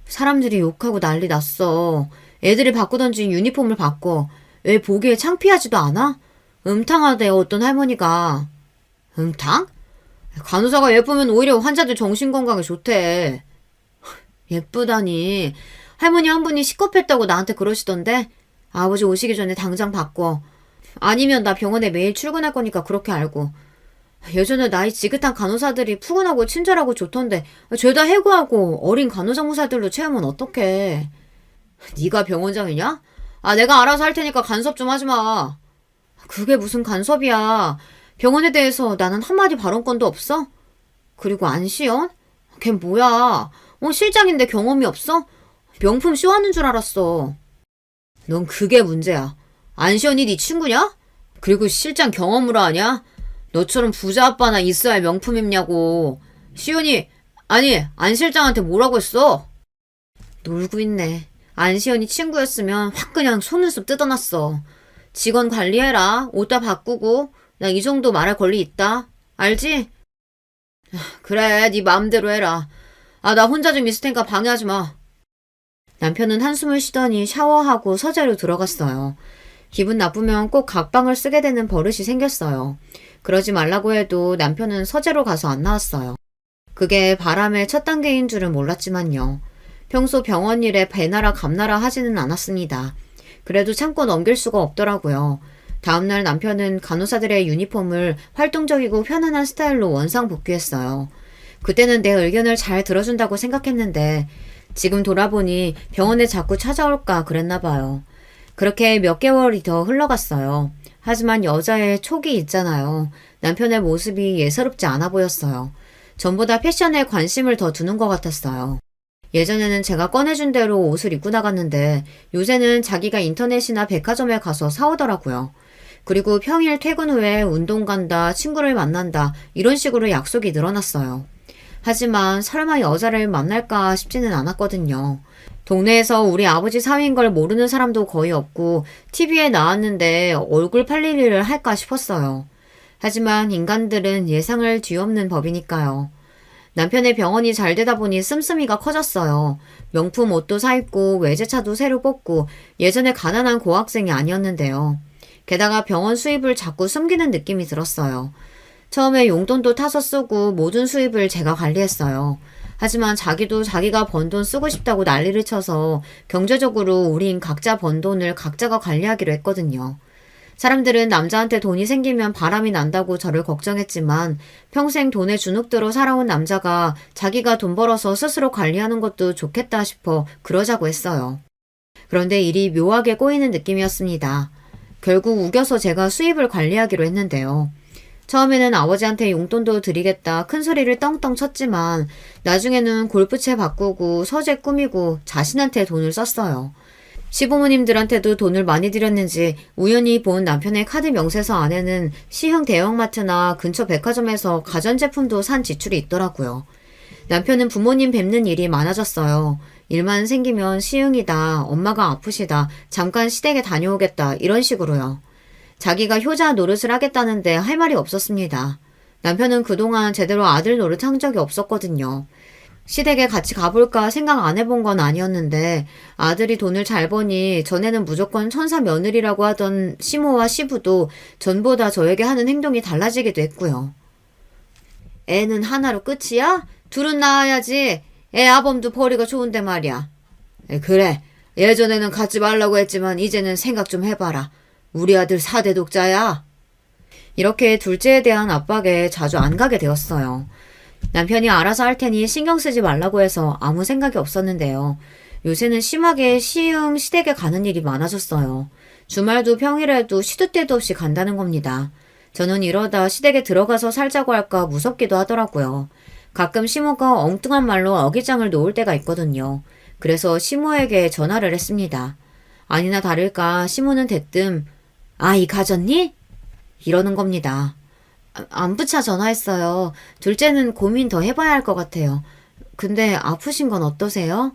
사람들이 욕하고 난리 났어. 애들이 바꾸던지 유니폼을 바꿔. 왜 보기에 창피하지도 않아? 음탕하대 어떤 할머니가. 음탕? 간호사가 예쁘면 오히려 환자들 정신건강에 좋대. 예쁘다니. 할머니 한 분이 시겁했다고 나한테 그러시던데. 아버지 오시기 전에 당장 바꿔. 아니면 나 병원에 매일 출근할 거니까 그렇게 알고. 예전에 나이 지긋한 간호사들이 푸근하고 친절하고 좋던데 죄다 해고하고 어린 간호사무사들로 채우면 어떡해. 네가 병원장이냐? 내가 알아서 할 테니까 간섭 좀 하지 마. 그게 무슨 간섭이야. 병원에 대해서 나는 한마디 발언권도 없어? 그리고 안시연? 걘 뭐야? 실장인데 경험이 없어? 명품 쇼하는 줄 알았어. 넌 그게 문제야. 안시연이 네 친구냐? 그리고 실장 경험으로 하냐? 너처럼 부자 아빠나 있어야 명품 입냐고. 시연이, 아니 안 실장한테 뭐라고 했어? 놀고 있네. 안시연이 친구였으면 확 그냥 속눈썹 뜯어놨어. 직원 관리해라. 옷 다 바꾸고. 나 이 정도 말할 권리 있다. 알지? 그래, 네 마음대로 해라. 나 혼자 좀 있을 테니까 방해하지 마. 남편은 한숨을 쉬더니 샤워하고 서재로 들어갔어요. 기분 나쁘면 꼭 각방을 쓰게 되는 버릇이 생겼어요. 그러지 말라고 해도 남편은 서재로 가서 안 나왔어요. 그게 바람의 첫 단계인 줄은 몰랐지만요. 평소 병원 일에 배나라 감나라 하지는 않았습니다. 그래도 참고 넘길 수가 없더라고요. 다음날 남편은 간호사들의 유니폼을 활동적이고 편안한 스타일로 원상 복귀했어요. 그때는 내 의견을 잘 들어준다고 생각했는데 지금 돌아보니 병원에 자꾸 찾아올까 그랬나 봐요. 그렇게 몇 개월이 더 흘러갔어요. 하지만 여자의 촉이 있잖아요. 남편의 모습이 예사롭지 않아 보였어요. 전보다 패션에 관심을 더 두는 것 같았어요. 예전에는 제가 꺼내준 대로 옷을 입고 나갔는데 요새는 자기가 인터넷이나 백화점에 가서 사오더라고요. 그리고 평일 퇴근 후에 운동 간다, 친구를 만난다 이런 식으로 약속이 늘어났어요. 하지만 설마 여자를 만날까 싶지는 않았거든요. 동네에서 우리 아버지 사위인 걸 모르는 사람도 거의 없고 TV에 나왔는데 얼굴 팔릴 일을 할까 싶었어요. 하지만 인간들은 예상을 뒤엎는 법이니까요. 남편의 병원이 잘 되다 보니 씀씀이가 커졌어요. 명품 옷도 사입고 외제차도 새로 뽑고 예전에 가난한 고학생이 아니었는데요. 게다가 병원 수입을 자꾸 숨기는 느낌이 들었어요. 처음에 용돈도 타서 쓰고 모든 수입을 제가 관리했어요. 하지만 자기도 자기가 번 돈 쓰고 싶다고 난리를 쳐서 경제적으로 우린 각자 번 돈을 각자가 관리하기로 했거든요. 사람들은 남자한테 돈이 생기면 바람이 난다고 저를 걱정했지만 평생 돈에 주눅들어 살아온 남자가 자기가 돈 벌어서 스스로 관리하는 것도 좋겠다 싶어 그러자고 했어요. 그런데 일이 묘하게 꼬이는 느낌이었습니다. 결국 우겨서 제가 수입을 관리하기로 했는데요. 처음에는 아버지한테 용돈도 드리겠다 큰 소리를 떵떵 쳤지만 나중에는 골프채 바꾸고 서재 꾸미고 자신한테 돈을 썼어요. 시부모님들한테도 돈을 많이 드렸는지 우연히 본 남편의 카드 명세서 안에는 시흥 대형마트나 근처 백화점에서 가전제품도 산 지출이 있더라고요. 남편은 부모님 뵙는 일이 많아졌어요. 일만 생기면 시흥이다, 엄마가 아프시다, 잠깐 시댁에 다녀오겠다 이런 식으로요. 자기가 효자 노릇을 하겠다는데 할 말이 없었습니다. 남편은 그동안 제대로 아들 노릇 한 적이 없었거든요. 시댁에 같이 가볼까 생각 안 해본 건 아니었는데 아들이 돈을 잘 버니 전에는 무조건 천사 며느리라고 하던 시모와 시부도 전보다 저에게 하는 행동이 달라지기도 했고요. 애는 하나로 끝이야? 둘은 낳아야지. 애 아범도 버리가 좋은데 말이야. 그래. 예전에는 갖지 말라고 했지만 이제는 생각 좀 해봐라. 우리 아들 4대 독자야. 이렇게 둘째에 대한 압박에 자주 안 가게 되었어요. 남편이 알아서 할 테니 신경 쓰지 말라고 해서 아무 생각이 없었는데요. 요새는 심하게 시흥 시댁에 가는 일이 많아졌어요. 주말도 평일에도 시도 때도 없이 간다는 겁니다. 저는 이러다 시댁에 들어가서 살자고 할까 무섭기도 하더라고요. 가끔 시모가 엉뚱한 말로 어깃장을 놓을 때가 있거든요. 그래서 시모에게 전화를 했습니다. 아니나 다를까 시모는 대뜸 아이 가졌니? 이러는 겁니다. 안부차 전화했어요. 둘째는 고민 더 해봐야 할 것 같아요. 근데 아프신 건 어떠세요?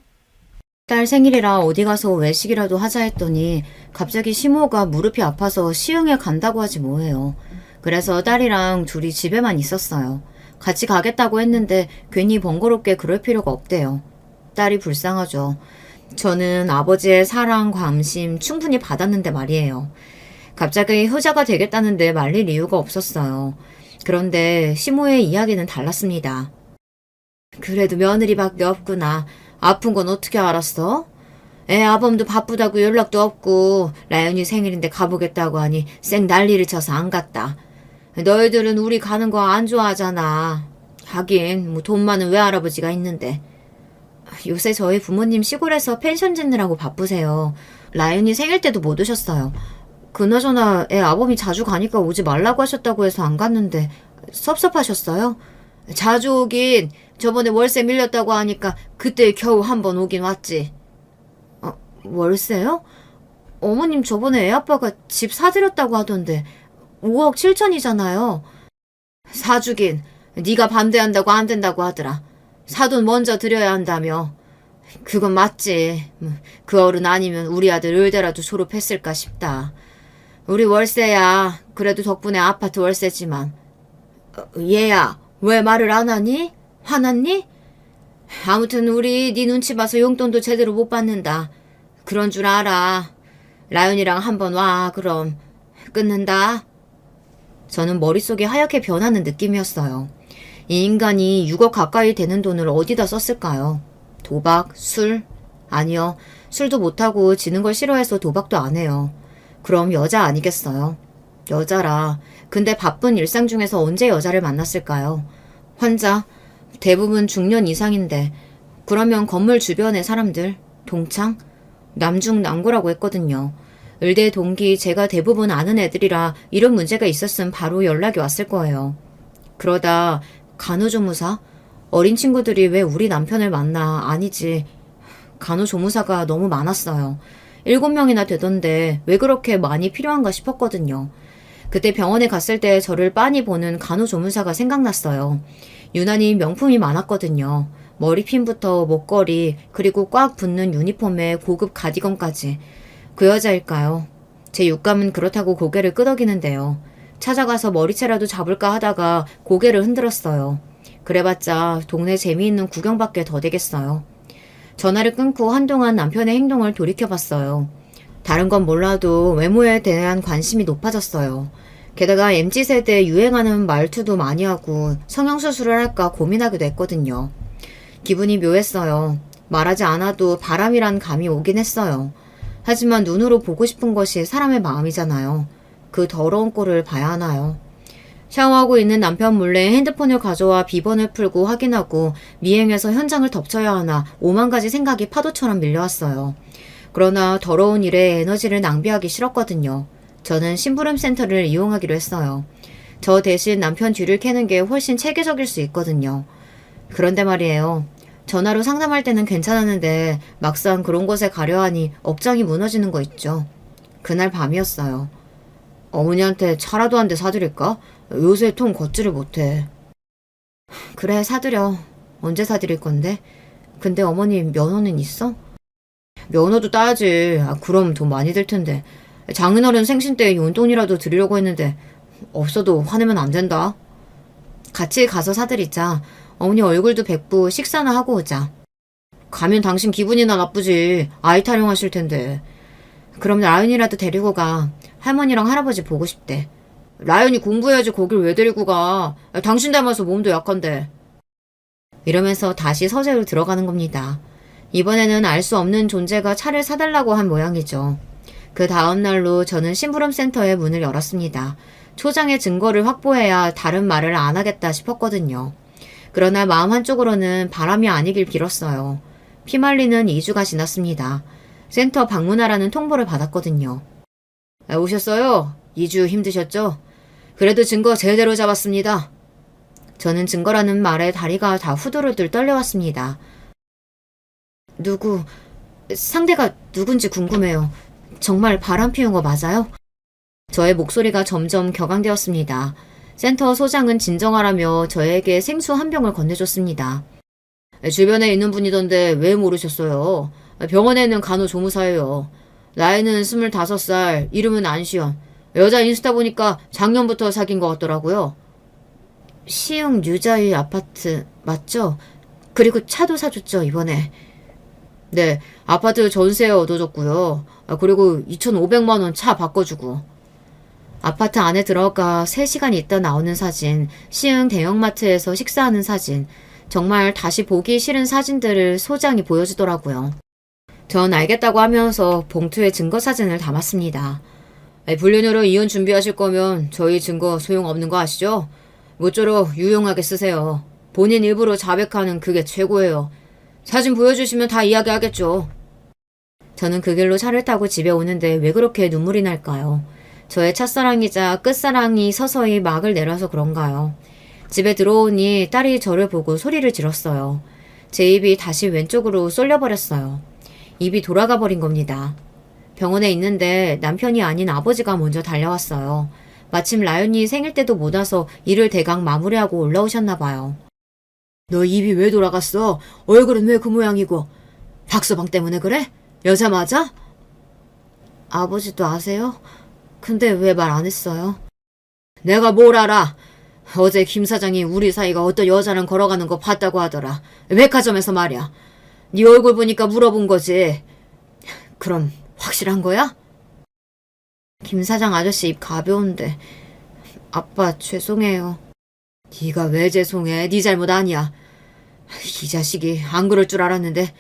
딸 생일이라 어디 가서 외식이라도 하자 했더니 갑자기 시모가 무릎이 아파서 시흥에 간다고 하지 뭐해요. 그래서 딸이랑 둘이 집에만 있었어요. 같이 가겠다고 했는데 괜히 번거롭게 그럴 필요가 없대요. 딸이 불쌍하죠. 저는 아버지의 사랑, 관심 충분히 받았는데 말이에요. 갑자기 효자가 되겠다는데 말릴 이유가 없었어요. 그런데 시모의 이야기는 달랐습니다. 그래도 며느리밖에 없구나. 아픈 건 어떻게 알았어? 애 아범도 바쁘다고 연락도 없고 라연이 생일인데 가보겠다고 하니 쌩 난리를 쳐서 안 갔다. 너희들은 우리 가는 거 안 좋아하잖아. 하긴 뭐 돈 많은 외할아버지가 있는데. 요새 저희 부모님 시골에서 펜션 짓느라고 바쁘세요. 라연이 생일 때도 못 오셨어요. 그나저나 애 아범이 자주 가니까 오지 말라고 하셨다고 해서 안 갔는데 섭섭하셨어요? 자주 오긴 저번에 월세 밀렸다고 하니까 그때 겨우 한 번 오긴 왔지. 월세요? 어머님 저번에 애 아빠가 집 사드렸다고 하던데 5억 7천이잖아요. 사주긴 네가 반대한다고 안 된다고 하더라. 사돈 먼저 드려야 한다며. 그건 맞지. 그 어른 아니면 우리 아들 의대라도 졸업했을까 싶다. 우리 월세야. 그래도 덕분에 아파트 월세지만. 얘야, 왜 말을 안 하니? 화났니? 아무튼 우리 네 눈치 봐서 용돈도 제대로 못 받는다. 그런 줄 알아. 라연이랑 한번 와. 그럼 끊는다. 저는 머릿속이 하얗게 변하는 느낌이었어요. 이 인간이 6억 가까이 되는 돈을 어디다 썼을까요? 도박? 술? 아니요. 술도 못하고 지는 걸 싫어해서 도박도 안 해요. 그럼 여자 아니겠어요? 여자라. 근데 바쁜 일상 중에서 언제 여자를 만났을까요? 환자? 대부분 중년 이상인데 그러면 건물 주변의 사람들? 동창? 남중남고라고 했거든요. 의대 동기 제가 대부분 아는 애들이라 이런 문제가 있었음 바로 연락이 왔을 거예요. 그러다 간호조무사? 어린 친구들이 왜 우리 남편을 만나? 아니지. 간호조무사가 너무 많았어요. 7명이나 되던데 왜 그렇게 많이 필요한가 싶었거든요. 그때 병원에 갔을 때 저를 빤히 보는 간호조무사가 생각났어요. 유난히 명품이 많았거든요. 머리핀부터 목걸이 그리고 꽉 붙는 유니폼에 고급 가디건까지. 그 여자일까요? 제 육감은 그렇다고 고개를 끄덕이는데요. 찾아가서 머리채라도 잡을까 하다가 고개를 흔들었어요. 그래봤자 동네 재미있는 구경밖에 더 되겠어요. 전화를 끊고 한동안 남편의 행동을 돌이켜봤어요. 다른 건 몰라도 외모에 대한 관심이 높아졌어요. 게다가 MZ세대에 유행하는 말투도 많이 하고 성형수술을 할까 고민하기도 했거든요. 기분이 묘했어요. 말하지 않아도 바람이란 감이 오긴 했어요. 하지만 눈으로 보고 싶은 것이 사람의 마음이잖아요. 그 더러운 꼴을 봐야 하나요? 샤워하고 있는 남편 몰래 핸드폰을 가져와 비번을 풀고 확인하고 미행해서 현장을 덮쳐야 하나 5만 가지 생각이 파도처럼 밀려왔어요. 그러나 더러운 일에 에너지를 낭비하기 싫었거든요. 저는 심부름 센터를 이용하기로 했어요. 저 대신 남편 뒤를 캐는 게 훨씬 체계적일 수 있거든요. 그런데 말이에요. 전화로 상담할 때는 괜찮았는데 막상 그런 곳에 가려 하니 억장이 무너지는 거 있죠. 그날 밤이었어요. 어머니한테 차라도 한 대 사드릴까? 요새 통 걷지를 못해. 그래, 사드려. 언제 사드릴 건데? 근데 어머니 면허는 있어? 면허도 따야지. 그럼 돈 많이 들 텐데. 장인어른 생신 때 용돈이라도 드리려고 했는데 없어도 화내면 안 된다. 같이 가서 사드리자. 어머니 얼굴도 뵙고 식사나 하고 오자. 가면 당신 기분이나 나쁘지. 아이 타령하실 텐데. 그럼 라연이라도 데리고 가. 할머니랑 할아버지 보고 싶대. 라연이 공부해야지 거길 왜 데리고 가. 당신 닮아서 몸도 약한데. 이러면서 다시 서재로 들어가는 겁니다. 이번에는 알 수 없는 존재가 차를 사달라고 한 모양이죠. 그 다음 날로 저는 심부름센터의 문을 열었습니다. 초장의 증거를 확보해야 다른 말을 안 하겠다 싶었거든요. 그러나 마음 한쪽으로는 바람이 아니길 빌었어요. 피말리는 2주가 지났습니다. 센터 방문하라는 통보를 받았거든요. 오셨어요? 2주 힘드셨죠? 그래도 증거 제대로 잡았습니다. 저는 증거라는 말에 다리가 다 후들후들 떨려왔습니다. 상대가 누군지 궁금해요. 정말 바람 피운 거 맞아요? 저의 목소리가 점점 격앙되었습니다. 센터 소장은 진정하라며 저에게 생수 한 병을 건네줬습니다. 주변에 있는 분이던데 왜 모르셨어요? 병원에는 간호조무사예요. 나이는 25살, 이름은 안시연. 여자 인스타 보니까 작년부터 사귄 것 같더라고요. 시흥 유자의 아파트 맞죠? 그리고 차도 사줬죠, 이번에. 네, 아파트 전세 얻어줬고요. 그리고 2,500만 원 차 바꿔주고. 아파트 안에 들어가 3시간 있다 나오는 사진, 시흥 대형마트에서 식사하는 사진, 정말 다시 보기 싫은 사진들을 소장이 보여주더라고요. 전 알겠다고 하면서 봉투에 증거 사진을 담았습니다. 불륜으로 이혼 준비하실 거면 저희 증거 소용없는 거 아시죠? 모쪼록 유용하게 쓰세요. 본인 일부러 자백하는 그게 최고예요. 사진 보여주시면 다 이야기하겠죠. 저는 그 길로 차를 타고 집에 오는데 왜 그렇게 눈물이 날까요? 저의 첫사랑이자 끝사랑이 서서히 막을 내려서 그런가요? 집에 들어오니 딸이 저를 보고 소리를 질렀어요. 제 입이 다시 왼쪽으로 쏠려버렸어요. 입이 돌아가 버린 겁니다. 병원에 있는데 남편이 아닌 아버지가 먼저 달려왔어요. 마침 라연이 생일 때도 못 와서 일을 대강 마무리하고 올라오셨나 봐요. 너 입이 왜 돌아갔어? 얼굴은 왜 그 모양이고? 박서방 때문에 그래? 여자 맞아? 아버지도 아세요? 근데 왜 말 안 했어요? 내가 뭘 알아? 어제 김 사장이 우리 사이가 어떤 여자랑 걸어가는 거 봤다고 하더라. 백화점에서 말이야. 네 얼굴 보니까 물어본 거지. 그럼 확실한 거야? 김 사장 아저씨 입 가벼운데. 아빠 죄송해요. 네가 왜 죄송해? 네 잘못 아니야. 이 자식이 안 그럴 줄 알았는데.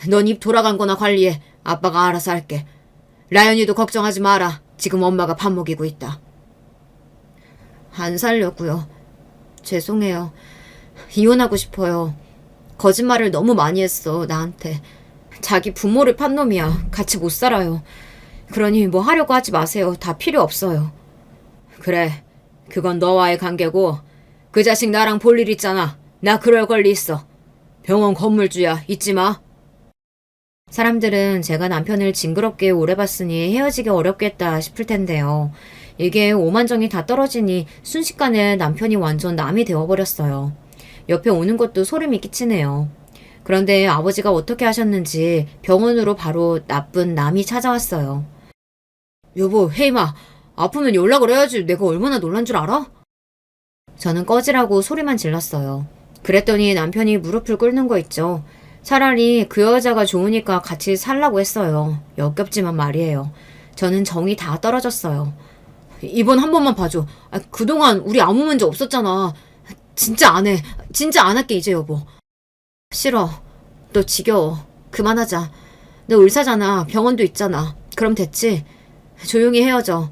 넌 입 돌아간 거나 관리해. 아빠가 알아서 할게. 라연이도 걱정하지 마라. 지금 엄마가 밥 먹이고 있다. 안 살려고요. 죄송해요. 이혼하고 싶어요. 거짓말을 너무 많이 했어, 나한테. 자기 부모를 판 놈이야. 같이 못 살아요. 그러니 뭐 하려고 하지 마세요. 다 필요 없어요. 그래, 그건 너와의 관계고 그 자식 나랑 볼 일 있잖아. 나 그럴 권리 있어. 병원 건물주야. 잊지 마. 사람들은 제가 남편을 징그럽게 오래 봤으니 헤어지기 어렵겠다 싶을 텐데요. 이게 오만정이 다 떨어지니 순식간에 남편이 완전 남이 되어버렸어요. 옆에 오는 것도 소름이 끼치네요. 그런데 아버지가 어떻게 하셨는지 병원으로 바로 나쁜 남이 찾아왔어요. 여보, 혜임아, 아프면 연락을 해야지. 내가 얼마나 놀란 줄 알아? 저는 꺼지라고 소리만 질렀어요. 그랬더니 남편이 무릎을 꿇는 거 있죠. 차라리 그 여자가 좋으니까 같이 살라고 했어요. 역겹지만 말이에요. 저는 정이 다 떨어졌어요. 이번 한 번만 봐줘. 그동안 우리 아무 문제 없었잖아. 진짜 안 해. 진짜 안 할게 이제 여보. 싫어. 너 지겨워. 그만하자. 너 의사잖아. 병원도 있잖아. 그럼 됐지? 조용히 헤어져.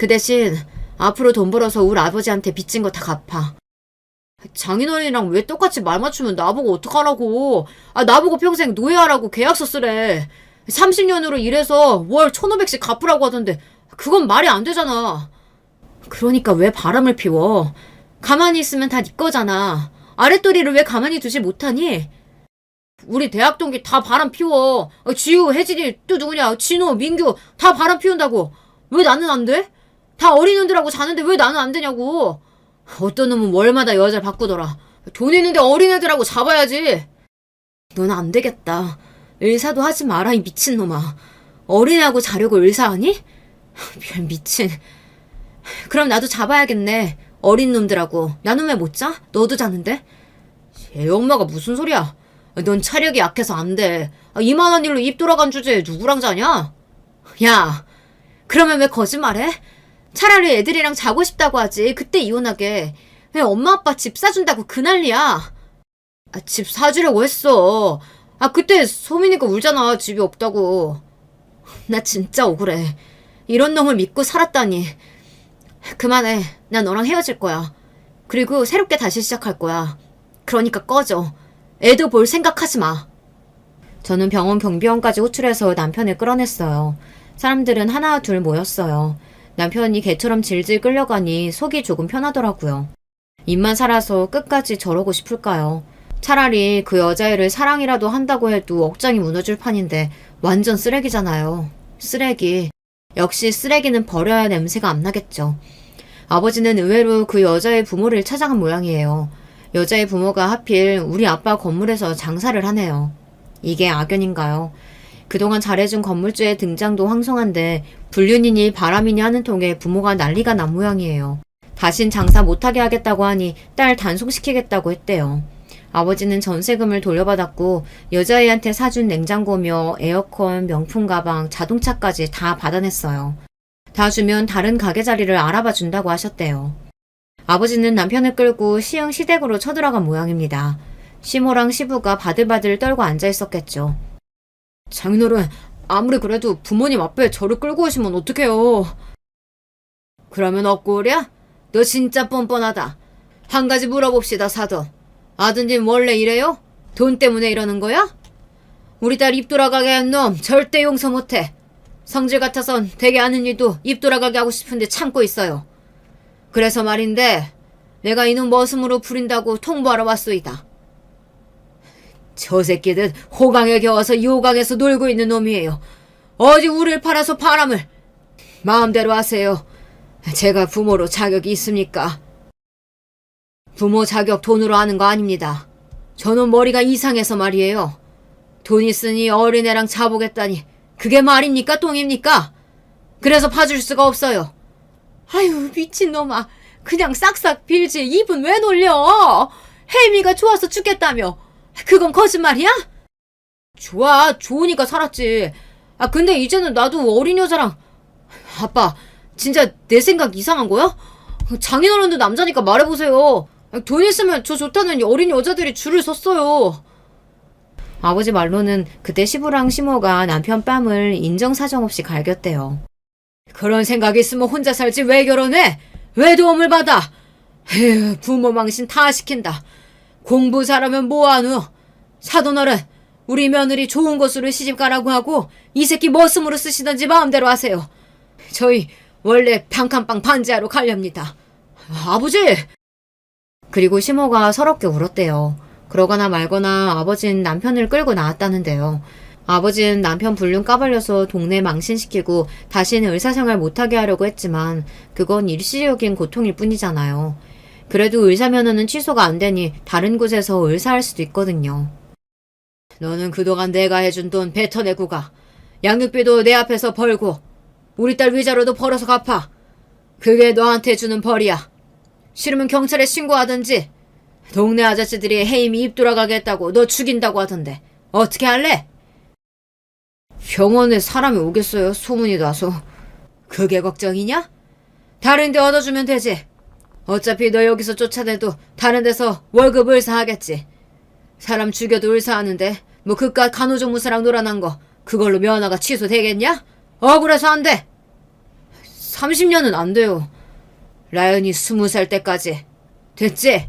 그 대신 앞으로 돈 벌어서 우리 아버지한테 빚진 거 다 갚아. 장인어른이랑 왜 똑같이 말 맞추면 나보고 어떡하라고. 나보고 평생 노예하라고 계약서 쓰래. 30년으로 일해서 월 1,500씩 갚으라고 하던데 그건 말이 안 되잖아. 그러니까 왜 바람을 피워. 가만히 있으면 다 네 거잖아. 아랫도리를 왜 가만히 두지 못하니? 우리 대학 동기 다 바람 피워. 지우, 혜진이, 또 누구냐, 진호, 민규 다 바람 피운다고. 왜 나는 안 돼? 다 어린 놈들하고 자는데 왜 나는 안 되냐고. 어떤 놈은 월마다 여자를 바꾸더라. 돈 있는데 어린애들하고 잡아야지. 넌 안 되겠다. 의사도 하지 마라, 이 미친놈아. 어린애하고 자려고 의사하니? 별 미친. 그럼 나도 잡아야겠네. 어린 놈들하고. 나는 왜 못 자? 너도 자는데? 애 엄마가 무슨 소리야. 넌 차력이 약해서 안 돼. 이만한 일로 입 돌아간 주제에 누구랑 자냐? 야, 그러면 왜 거짓말해? 차라리 애들이랑 자고 싶다고 하지. 그때 이혼하게. 왜 엄마 아빠 집 사준다고 그 난리야. 집 사주려고 했어. 그때 소민이가 울잖아. 집이 없다고. 나 진짜 억울해. 이런 놈을 믿고 살았다니. 그만해. 난 너랑 헤어질 거야. 그리고 새롭게 다시 시작할 거야. 그러니까 꺼져. 애도 볼 생각하지 마. 저는 병원 경비원까지 호출해서 남편을 끌어냈어요. 사람들은 하나 둘 모였어요. 남편이 개처럼 질질 끌려가니 속이 조금 편하더라고요. 입만 살아서 끝까지 저러고 싶을까요? 차라리 그 여자애를 사랑이라도 한다고 해도 억장이 무너질 판인데 완전 쓰레기잖아요. 쓰레기. 역시 쓰레기는 버려야 냄새가 안 나겠죠. 아버지는 의외로 그 여자의 부모를 찾아간 모양이에요. 여자의 부모가 하필 우리 아빠 건물에서 장사를 하네요. 이게 악연인가요? 그동안 잘해준 건물주의 등장도 황송한데 불륜이니 바람이니 하는 통에 부모가 난리가 난 모양이에요. 다신 장사 못하게 하겠다고 하니 딸 단속시키겠다고 했대요. 아버지는 전세금을 돌려받았고 여자애한테 사준 냉장고며 에어컨, 명품 가방, 자동차까지 다 받아냈어요. 다 주면 다른 가게 자리를 알아봐 준다고 하셨대요. 아버지는 남편을 끌고 시흥시댁으로 쳐들어간 모양입니다. 시모랑 시부가 바들바들 떨고 앉아있었겠죠. 장인어른, 아무리 그래도 부모님 앞에 저를 끌고 오시면 어떡해요. 그러면 억울이야? 너 진짜 뻔뻔하다. 한 가지 물어봅시다, 사돈. 아드님 원래 이래요? 돈 때문에 이러는 거야? 우리 딸 입 돌아가게 한 놈 절대 용서 못해. 성질 같아선 되게 아는 일도 입 돌아가게 하고 싶은데 참고 있어요. 그래서 말인데 내가 이놈 머슴으로 부린다고 통보하러 왔소이다. 저 새끼들 호강에 겨워서 이 호강에서 놀고 있는 놈이에요. 어디 우리를 팔아서 바람을. 마음대로 하세요. 제가 부모로 자격이 있습니까? 부모 자격 돈으로 하는 거 아닙니다. 저놈 머리가 이상해서 말이에요. 돈 있으니 어린애랑 자보겠다니 그게 말입니까 똥입니까? 그래서 봐줄 수가 없어요. 아유 미친놈아. 그냥 싹싹 빌지 입은 왜 놀려? 혜미가 좋아서 죽겠다며. 그건 거짓말이야? 좋으니까 살았지. 근데 이제는 나도 어린 여자랑. 아빠 진짜 내 생각 이상한 거야? 장인어른도 남자니까 말해보세요. 돈 있으면 저 좋다는 어린 여자들이 줄을 섰어요. 아버지 말로는 그때 시부랑 시모가 남편 뺨을 인정사정 없이 갈겼대요. 그런 생각이 있으면 혼자 살지 왜 결혼해? 왜 도움을 받아? 에휴, 부모 망신 다 시킨다. 공부 잘하면 뭐하누? 사돈어른, 우리 며느리 좋은 곳으로 시집가라고 하고 이 새끼 머슴으로 쓰시던지 마음대로 하세요. 저희 원래 단칸방 반지하러 가렵니다. 아버지! 그리고 시모가 서럽게 울었대요. 그러거나 말거나 아버지는 남편을 끌고 나왔다는데요. 아버지는 남편 불륜 까발려서 동네 망신시키고 다시는 의사생활 못하게 하려고 했지만 그건 일시적인 고통일 뿐이잖아요. 그래도 의사면허는 취소가 안 되니 다른 곳에서 의사할 수도 있거든요. 너는 그동안 내가 해준 돈 뱉어내고 가. 양육비도 내 앞에서 벌고 우리 딸 위자료도 벌어서 갚아. 그게 너한테 주는 벌이야. 싫으면 경찰에 신고하든지. 동네 아저씨들이 혜임이 입 돌아가게 했다고 너 죽인다고 하던데 어떻게 할래? 병원에 사람이 오겠어요? 소문이 나서. 그게 걱정이냐? 다른 데 얻어주면 되지. 어차피 너 여기서 쫓아내도 다른 데서 월급 을사하겠지. 사람 죽여도 을사하는데 뭐 그깟 간호조무사랑 놀아난 거 그걸로 면허가 취소되겠냐? 억울해서 안 돼. 30년은 안 돼요. 라연이 20살 때까지. 됐지?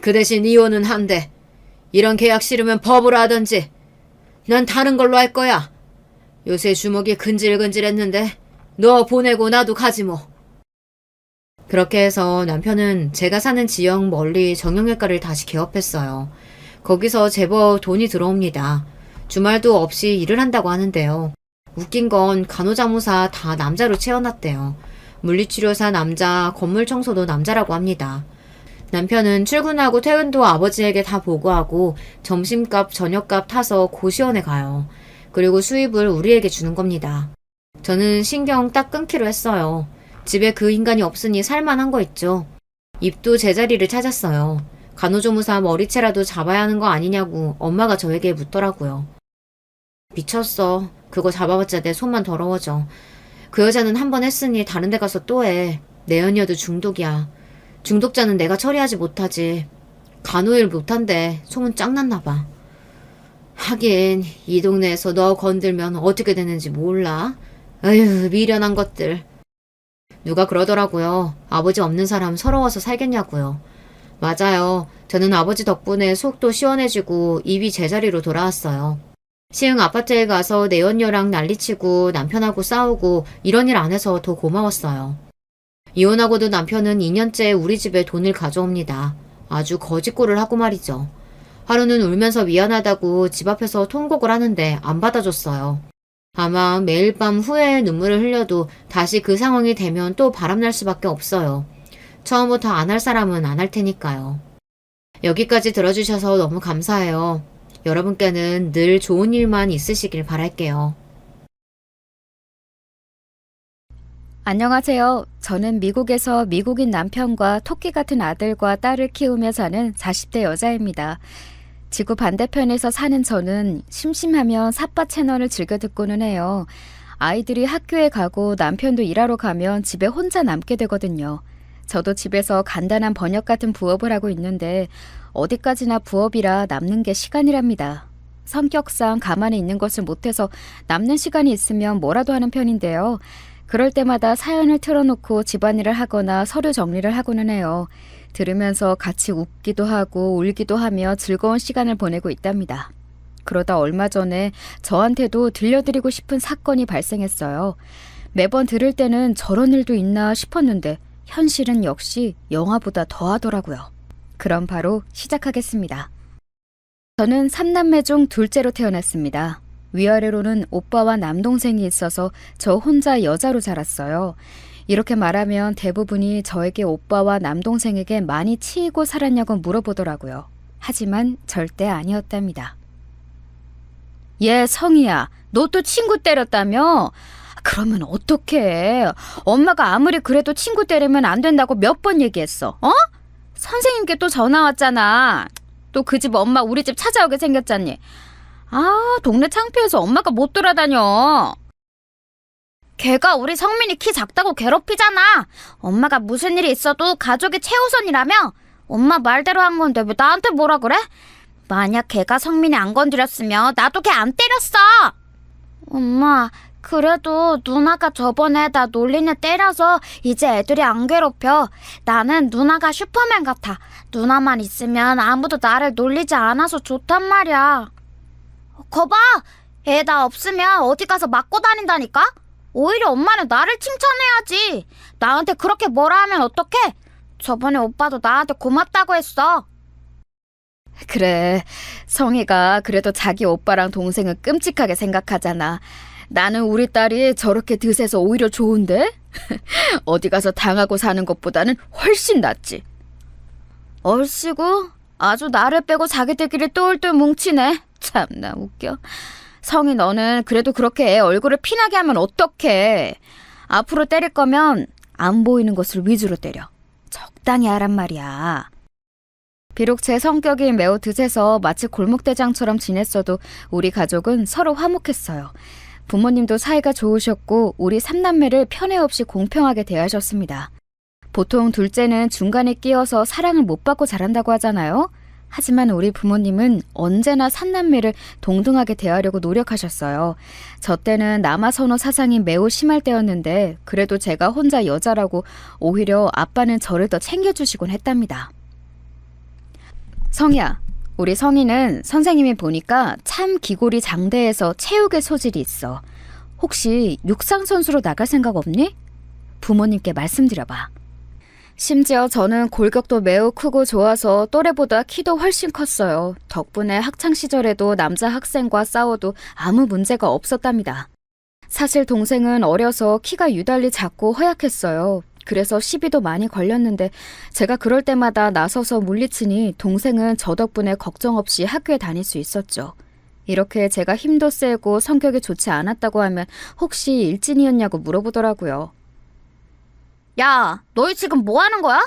그 대신 이혼은 한대. 이런 계약 싫으면 법으로 하던지. 난 다른 걸로 할 거야. 요새 주먹이 근질근질했는데 너 보내고 나도 가지 뭐. 그렇게 해서 남편은 제가 사는 지역 멀리 정형외과를 다시 개업했어요. 거기서 제법 돈이 들어옵니다. 주말도 없이 일을 한다고 하는데요. 웃긴 건 간호자무사 다 남자로 채워놨대요. 물리치료사 남자, 건물 청소도 남자라고 합니다. 남편은 출근하고 퇴근도 아버지에게 다 보고하고 점심값, 저녁값 타서 고시원에 가요. 그리고 수입을 우리에게 주는 겁니다. 저는 신경 딱 끊기로 했어요. 집에 그 인간이 없으니 살만한 거 있죠. 입도 제자리를 찾았어요. 간호조무사 머리채라도 잡아야 하는 거 아니냐고 엄마가 저에게 묻더라고요. 미쳤어. 그거 잡아봤자 내 손만 더러워져. 그 여자는 한 번 했으니 다른 데 가서 또 해. 내연녀도 중독이야. 중독자는 내가 처리하지 못하지. 간호일 못한대. 소문 짱났나 봐. 하긴 이 동네에서 너 건들면 어떻게 되는지 몰라. 아휴, 미련한 것들. 누가 그러더라고요. 아버지 없는 사람 서러워서 살겠냐고요. 맞아요. 저는 아버지 덕분에 속도 시원해지고 입이 제자리로 돌아왔어요. 시흥 아파트에 가서 내연녀랑 난리치고 남편하고 싸우고 이런 일 안 해서 더 고마웠어요. 이혼하고도 남편은 2년째 우리 집에 돈을 가져옵니다. 아주 거짓골을 하고 말이죠. 하루는 울면서 미안하다고 집 앞에서 통곡을 하는데 안 받아줬어요. 아마 매일 밤 후회의 눈물을 흘려도 다시 그 상황이 되면 또 바람날 수밖에 없어요. 처음부터 안 할 사람은 안 할 테니까요. 여기까지 들어주셔서 너무 감사해요. 여러분께는 늘 좋은 일만 있으시길 바랄게요. 안녕하세요. 저는 미국에서 미국인 남편과 토끼 같은 아들과 딸을 키우며 사는 40대 여자입니다. 지구 반대편에서 사는 저는 심심하면 삿바 채널을 즐겨 듣고는 해요. 아이들이 학교에 가고 남편도 일하러 가면 집에 혼자 남게 되거든요. 저도 집에서 간단한 번역 같은 부업을 하고 있는데 어디까지나 부업이라 남는 게 시간이랍니다. 성격상 가만히 있는 것을 못해서 남는 시간이 있으면 뭐라도 하는 편인데요. 그럴 때마다 사연을 틀어놓고 집안일을 하거나 서류 정리를 하고는 해요. 들으면서 같이 웃기도 하고 울기도 하며 즐거운 시간을 보내고 있답니다. 그러다 얼마 전에 저한테도 들려드리고 싶은 사건이 발생했어요. 매번 들을 때는 저런 일도 있나 싶었는데 현실은 역시 영화보다 더하더라고요. 그럼 바로 시작하겠습니다. 저는 3남매 중 둘째로 태어났습니다. 위아래로는 오빠와 남동생이 있어서 저 혼자 여자로 자랐어요. 이렇게 말하면 대부분이 저에게 오빠와 남동생에게 많이 치이고 살았냐고 물어보더라고요. 하지만 절대 아니었답니다. 얘 성희야, 너 또 친구 때렸다며? 그러면 어떡해? 엄마가 아무리 그래도 친구 때리면 안 된다고 몇 번 얘기했어. 어? 선생님께 또 전화 왔잖아. 또 그 집 엄마 우리 집 찾아오게 생겼잖니. 아, 동네 창피해서 엄마가 못 돌아다녀. 걔가 우리 성민이 키 작다고 괴롭히잖아. 엄마가 무슨 일이 있어도 가족이 최우선이라며. 엄마 말대로 한 건데 왜 나한테 뭐라 그래? 만약 걔가 성민이 안 건드렸으면 나도 걔 안 때렸어. 엄마, 그래도 누나가 저번에 나 놀리냐 때려서 이제 애들이 안 괴롭혀. 나는 누나가 슈퍼맨 같아. 누나만 있으면 아무도 나를 놀리지 않아서 좋단 말이야. 거봐, 애 나 없으면 어디 가서 맞고 다닌다니까? 오히려 엄마는 나를 칭찬해야지. 나한테 그렇게 뭐라 하면 어떡해? 저번에 오빠도 나한테 고맙다고 했어. 그래, 성희가 그래도 자기 오빠랑 동생은 끔찍하게 생각하잖아. 나는 우리 딸이 저렇게 드세서 오히려 좋은데? 어디 가서 당하고 사는 것보다는 훨씬 낫지. 얼씨구, 아주 나를 빼고 자기들끼리 똘똘 뭉치네. 참나 웃겨. 성희, 너는 그래도 그렇게 애 얼굴을 피나게 하면 어떡해. 앞으로 때릴 거면 안 보이는 것을 위주로 때려. 적당히 하란 말이야. 비록 제 성격이 매우 드세서 마치 골목대장처럼 지냈어도 우리 가족은 서로 화목했어요. 부모님도 사이가 좋으셨고 우리 3남매를 편애 없이 공평하게 대하셨습니다. 보통 둘째는 중간에 끼어서 사랑을 못 받고 자란다고 하잖아요. 하지만 우리 부모님은 언제나 삼남매를 동등하게 대하려고 노력하셨어요. 저 때는 남아 선호 사상이 매우 심할 때였는데 그래도 제가 혼자 여자라고 오히려 아빠는 저를 더 챙겨주시곤 했답니다. 성희야, 우리 성희는 선생님이 보니까 참 기골이 장대해서 체육에 소질이 있어. 혹시 육상선수로 나갈 생각 없니? 부모님께 말씀드려봐. 심지어 저는 골격도 매우 크고 좋아서 또래보다 키도 훨씬 컸어요. 덕분에 학창시절에도 남자 학생과 싸워도 아무 문제가 없었답니다. 사실 동생은 어려서 키가 유달리 작고 허약했어요. 그래서 시비도 많이 걸렸는데 제가 그럴 때마다 나서서 물리치니 동생은 저 덕분에 걱정 없이 학교에 다닐 수 있었죠. 이렇게 제가 힘도 세고 성격이 좋지 않았다고 하면 혹시 일진이었냐고 물어보더라고요. 야, 너희 지금 뭐 하는 거야?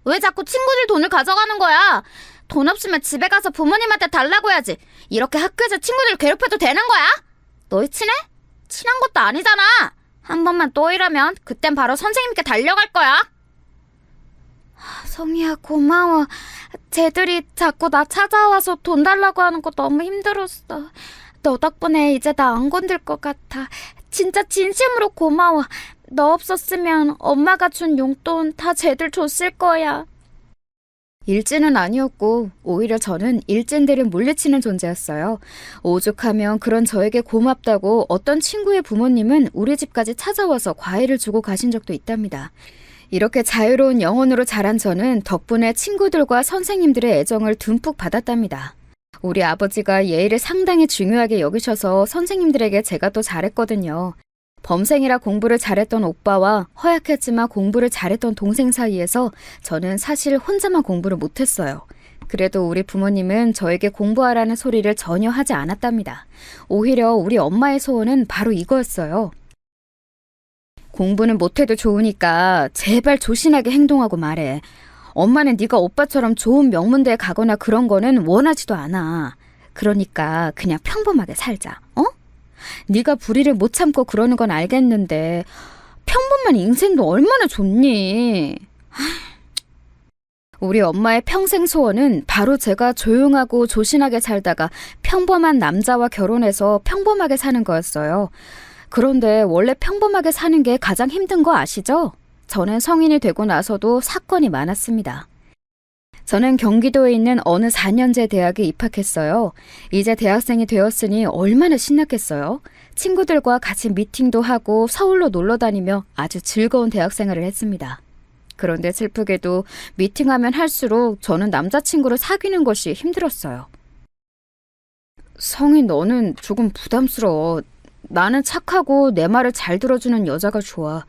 왜 자꾸 친구들 돈을 가져가는 거야? 돈 없으면 집에 가서 부모님한테 달라고 해야지. 이렇게 학교에서 친구들 괴롭혀도 되는 거야? 너희 친해? 친한 것도 아니잖아. 한 번만 또 이러면 그땐 바로 선생님께 달려갈 거야. 성희야, 고마워. 쟤들이 자꾸 나 찾아와서 돈 달라고 하는 거 너무 힘들었어. 너 덕분에 이제 나 안 건들 것 같아. 진짜 진심으로 고마워. 너 없었으면 엄마가 준 용돈 다 쟤들 줬을 거야. 일진은 아니었고 오히려 저는 일진들을 물리치는 존재였어요. 오죽하면 그런 저에게 고맙다고 어떤 친구의 부모님은 우리 집까지 찾아와서 과일을 주고 가신 적도 있답니다. 이렇게 자유로운 영혼으로 자란 저는 덕분에 친구들과 선생님들의 애정을 듬뿍 받았답니다. 우리 아버지가 예의를 상당히 중요하게 여기셔서 선생님들에게 제가 또 잘했거든요. 범생이라 공부를 잘했던 오빠와 허약했지만 공부를 잘했던 동생 사이에서 저는 사실 혼자만 공부를 못했어요. 그래도 우리 부모님은 저에게 공부하라는 소리를 전혀 하지 않았답니다. 오히려 우리 엄마의 소원은 바로 이거였어요. 공부는 못해도 좋으니까 제발 조신하게 행동하고 말해. 엄마는 네가 오빠처럼 좋은 명문대에 가거나 그런 거는 원하지도 않아. 그러니까 그냥 평범하게 살자. 어? 네가 불의를 못 참고 그러는 건 알겠는데 평범한 인생도 얼마나 좋니? 우리 엄마의 평생 소원은 바로 제가 조용하고 조신하게 살다가 평범한 남자와 결혼해서 평범하게 사는 거였어요. 그런데 원래 평범하게 사는 게 가장 힘든 거 아시죠? 저는 성인이 되고 나서도 사건이 많았습니다. 저는 경기도에 있는 어느 4년제 대학에 입학했어요. 이제 대학생이 되었으니 얼마나 신났겠어요. 친구들과 같이 미팅도 하고 서울로 놀러 다니며 아주 즐거운 대학 생활을 했습니다. 그런데 슬프게도 미팅하면 할수록 저는 남자친구를 사귀는 것이 힘들었어요. 성희, 너는 조금 부담스러워. 나는 착하고 내 말을 잘 들어주는 여자가 좋아.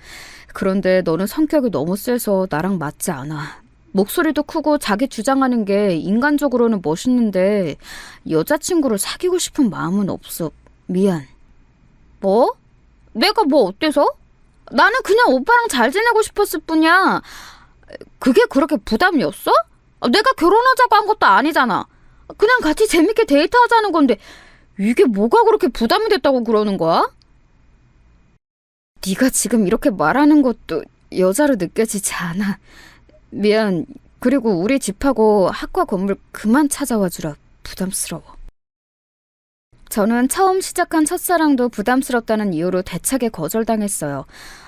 그런데 너는 성격이 너무 세서 나랑 맞지 않아. 목소리도 크고 자기 주장하는 게 인간적으로는 멋있는데 여자친구를 사귀고 싶은 마음은 없어. 미안. 뭐? 내가 뭐 어때서? 나는 그냥 오빠랑 잘 지내고 싶었을 뿐이야. 그게 그렇게 부담이었어? 내가 결혼하자고 한 것도 아니잖아. 그냥 같이 재밌게 데이트하자는 건데 이게 뭐가 그렇게 부담이 됐다고 그러는 거야? 네가 지금 이렇게 말하는 것도 여자로 느껴지지 않아. 미안. 그리고 우리 집하고 학과 건물 그만 찾아와 주라. 부담스러워. 저는 처음 시작한 첫사랑도 부담스럽다는 이유로 대차게 거절당했어요.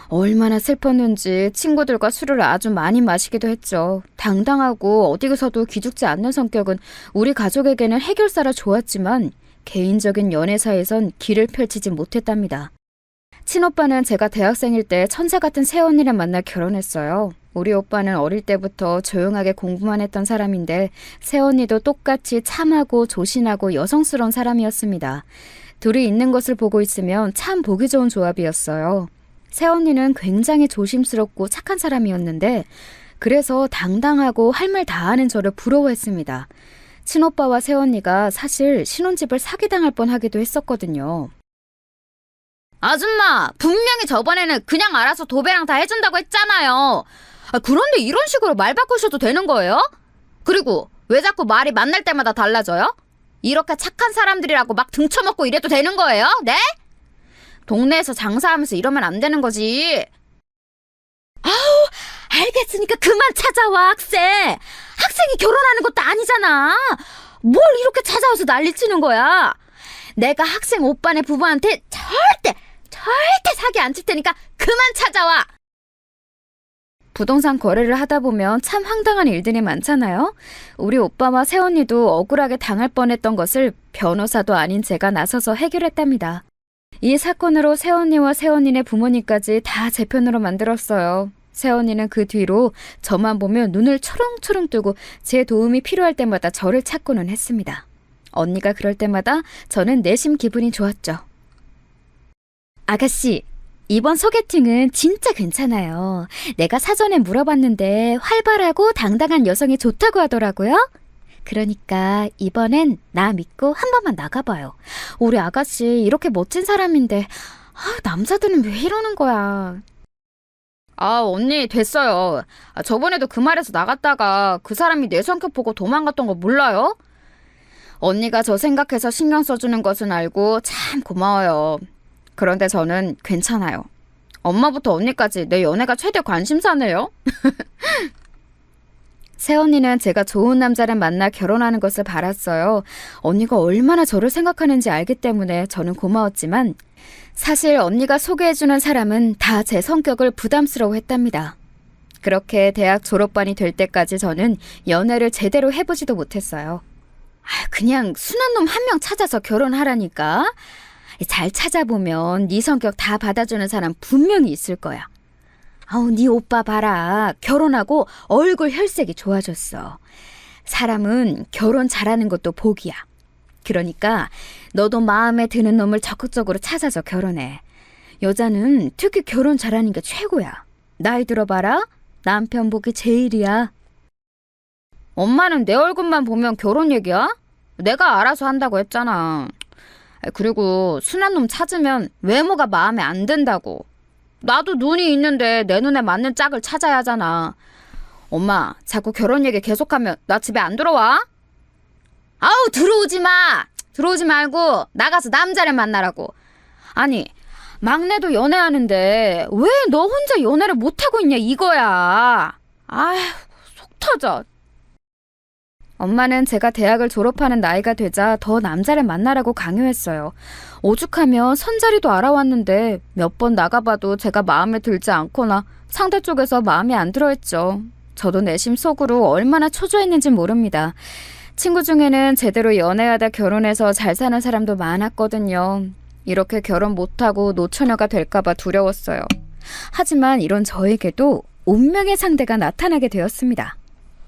얼마나 슬펐는지 친구들과 술을 아주 많이 마시기도 했죠. 당당하고 어디서도 기죽지 않는 성격은 우리 가족에게는 해결사라 좋았지만 개인적인 연애사에선 길을 펼치지 못했답니다. 친오빠는 제가 대학생일 때 천사 같은 새언니를 만나 결혼했어요. 우리 오빠는 어릴 때부터 조용하게 공부만 했던 사람인데 새언니도 똑같이 참하고 조신하고 여성스러운 사람이었습니다. 둘이 있는 것을 보고 있으면 참 보기 좋은 조합이었어요. 새언니는 굉장히 조심스럽고 착한 사람이었는데 그래서 당당하고 할 말 다 하는 저를 부러워했습니다. 친오빠와 새언니가 사실 신혼집을 사기당할 뻔하기도 했었거든요. 아줌마, 분명히 저번에는 그냥 알아서 도배랑 다 해준다고 했잖아요. 그런데 이런 식으로 말 바꾸셔도 되는 거예요? 그리고 왜 자꾸 말이 만날 때마다 달라져요? 이렇게 착한 사람들이라고 막 등쳐먹고 이래도 되는 거예요? 네? 동네에서 장사하면서 이러면 안 되는 거지. 아우, 알겠으니까 그만 찾아와, 학생. 학생이 결혼하는 것도 아니잖아. 뭘 이렇게 찾아와서 난리치는 거야. 내가 학생 오빠네 부부한테 절대 사기 안 칠 테니까 그만 찾아와. 부동산 거래를 하다 보면 참 황당한 일들이 많잖아요. 우리 오빠와 새언니도 억울하게 당할 뻔했던 것을 변호사도 아닌 제가 나서서 해결했답니다. 이 사건으로 새언니와 새언니네 부모님까지 다 제 편으로 만들었어요. 새언니는 그 뒤로 저만 보면 눈을 초롱초롱 뜨고 제 도움이 필요할 때마다 저를 찾고는 했습니다. 언니가 그럴 때마다 저는 내심 기분이 좋았죠. 아가씨, 이번 소개팅은 진짜 괜찮아요. 내가 사전에 물어봤는데 활발하고 당당한 여성이 좋다고 하더라고요. 그러니까 이번엔 나 믿고 한 번만 나가봐요. 우리 아가씨 이렇게 멋진 사람인데 남자들은 왜 이러는 거야. 언니 됐어요. 저번에도 그 말에서 나갔다가 그 사람이 내 성격 보고 도망갔던 거 몰라요? 언니가 저 생각해서 신경 써주는 것은 알고 참 고마워요. 그런데 저는 괜찮아요. 엄마부터 언니까지 내 연애가 최대 관심사네요. 새언니는 제가 좋은 남자를 만나 결혼하는 것을 바랐어요. 언니가 얼마나 저를 생각하는지 알기 때문에 저는 고마웠지만 사실 언니가 소개해주는 사람은 다 제 성격을 부담스러워했답니다. 그렇게 대학 졸업반이 될 때까지 저는 연애를 제대로 해보지도 못했어요. 그냥 순한 놈 한 명 찾아서 결혼하라니까. 잘 찾아보면 네 성격 다 받아주는 사람 분명히 있을 거야. 네 오빠 봐라. 결혼하고 얼굴 혈색이 좋아졌어. 사람은 결혼 잘하는 것도 복이야. 그러니까 너도 마음에 드는 놈을 적극적으로 찾아서 결혼해. 여자는 특히 결혼 잘하는 게 최고야. 나이 들어봐라. 남편 복이 제일이야. 엄마는 내 얼굴만 보면 결혼 얘기야? 내가 알아서 한다고 했잖아. 그리고 순한 놈 찾으면 외모가 마음에 안 든다고. 나도 눈이 있는데 내 눈에 맞는 짝을 찾아야 하잖아. 엄마, 자꾸 결혼 얘기 계속하면 나 집에 안 들어와? 아우, 들어오지 마! 들어오지 말고 나가서 남자를 만나라고. 아니, 막내도 연애하는데 왜 너 혼자 연애를 못하고 있냐 이거야. 아휴, 속 터져. 엄마는 제가 대학을 졸업하는 나이가 되자 더 남자를 만나라고 강요했어요. 오죽하면 선자리도 알아왔는데 몇 번 나가봐도 제가 마음에 들지 않거나 상대 쪽에서 마음에 안 들어했죠. 저도 내심 속으로 얼마나 초조했는지 모릅니다. 친구 중에는 제대로 연애하다 결혼해서 잘 사는 사람도 많았거든요. 이렇게 결혼 못하고 노처녀가 될까봐 두려웠어요. 하지만 이런 저에게도 운명의 상대가 나타나게 되었습니다.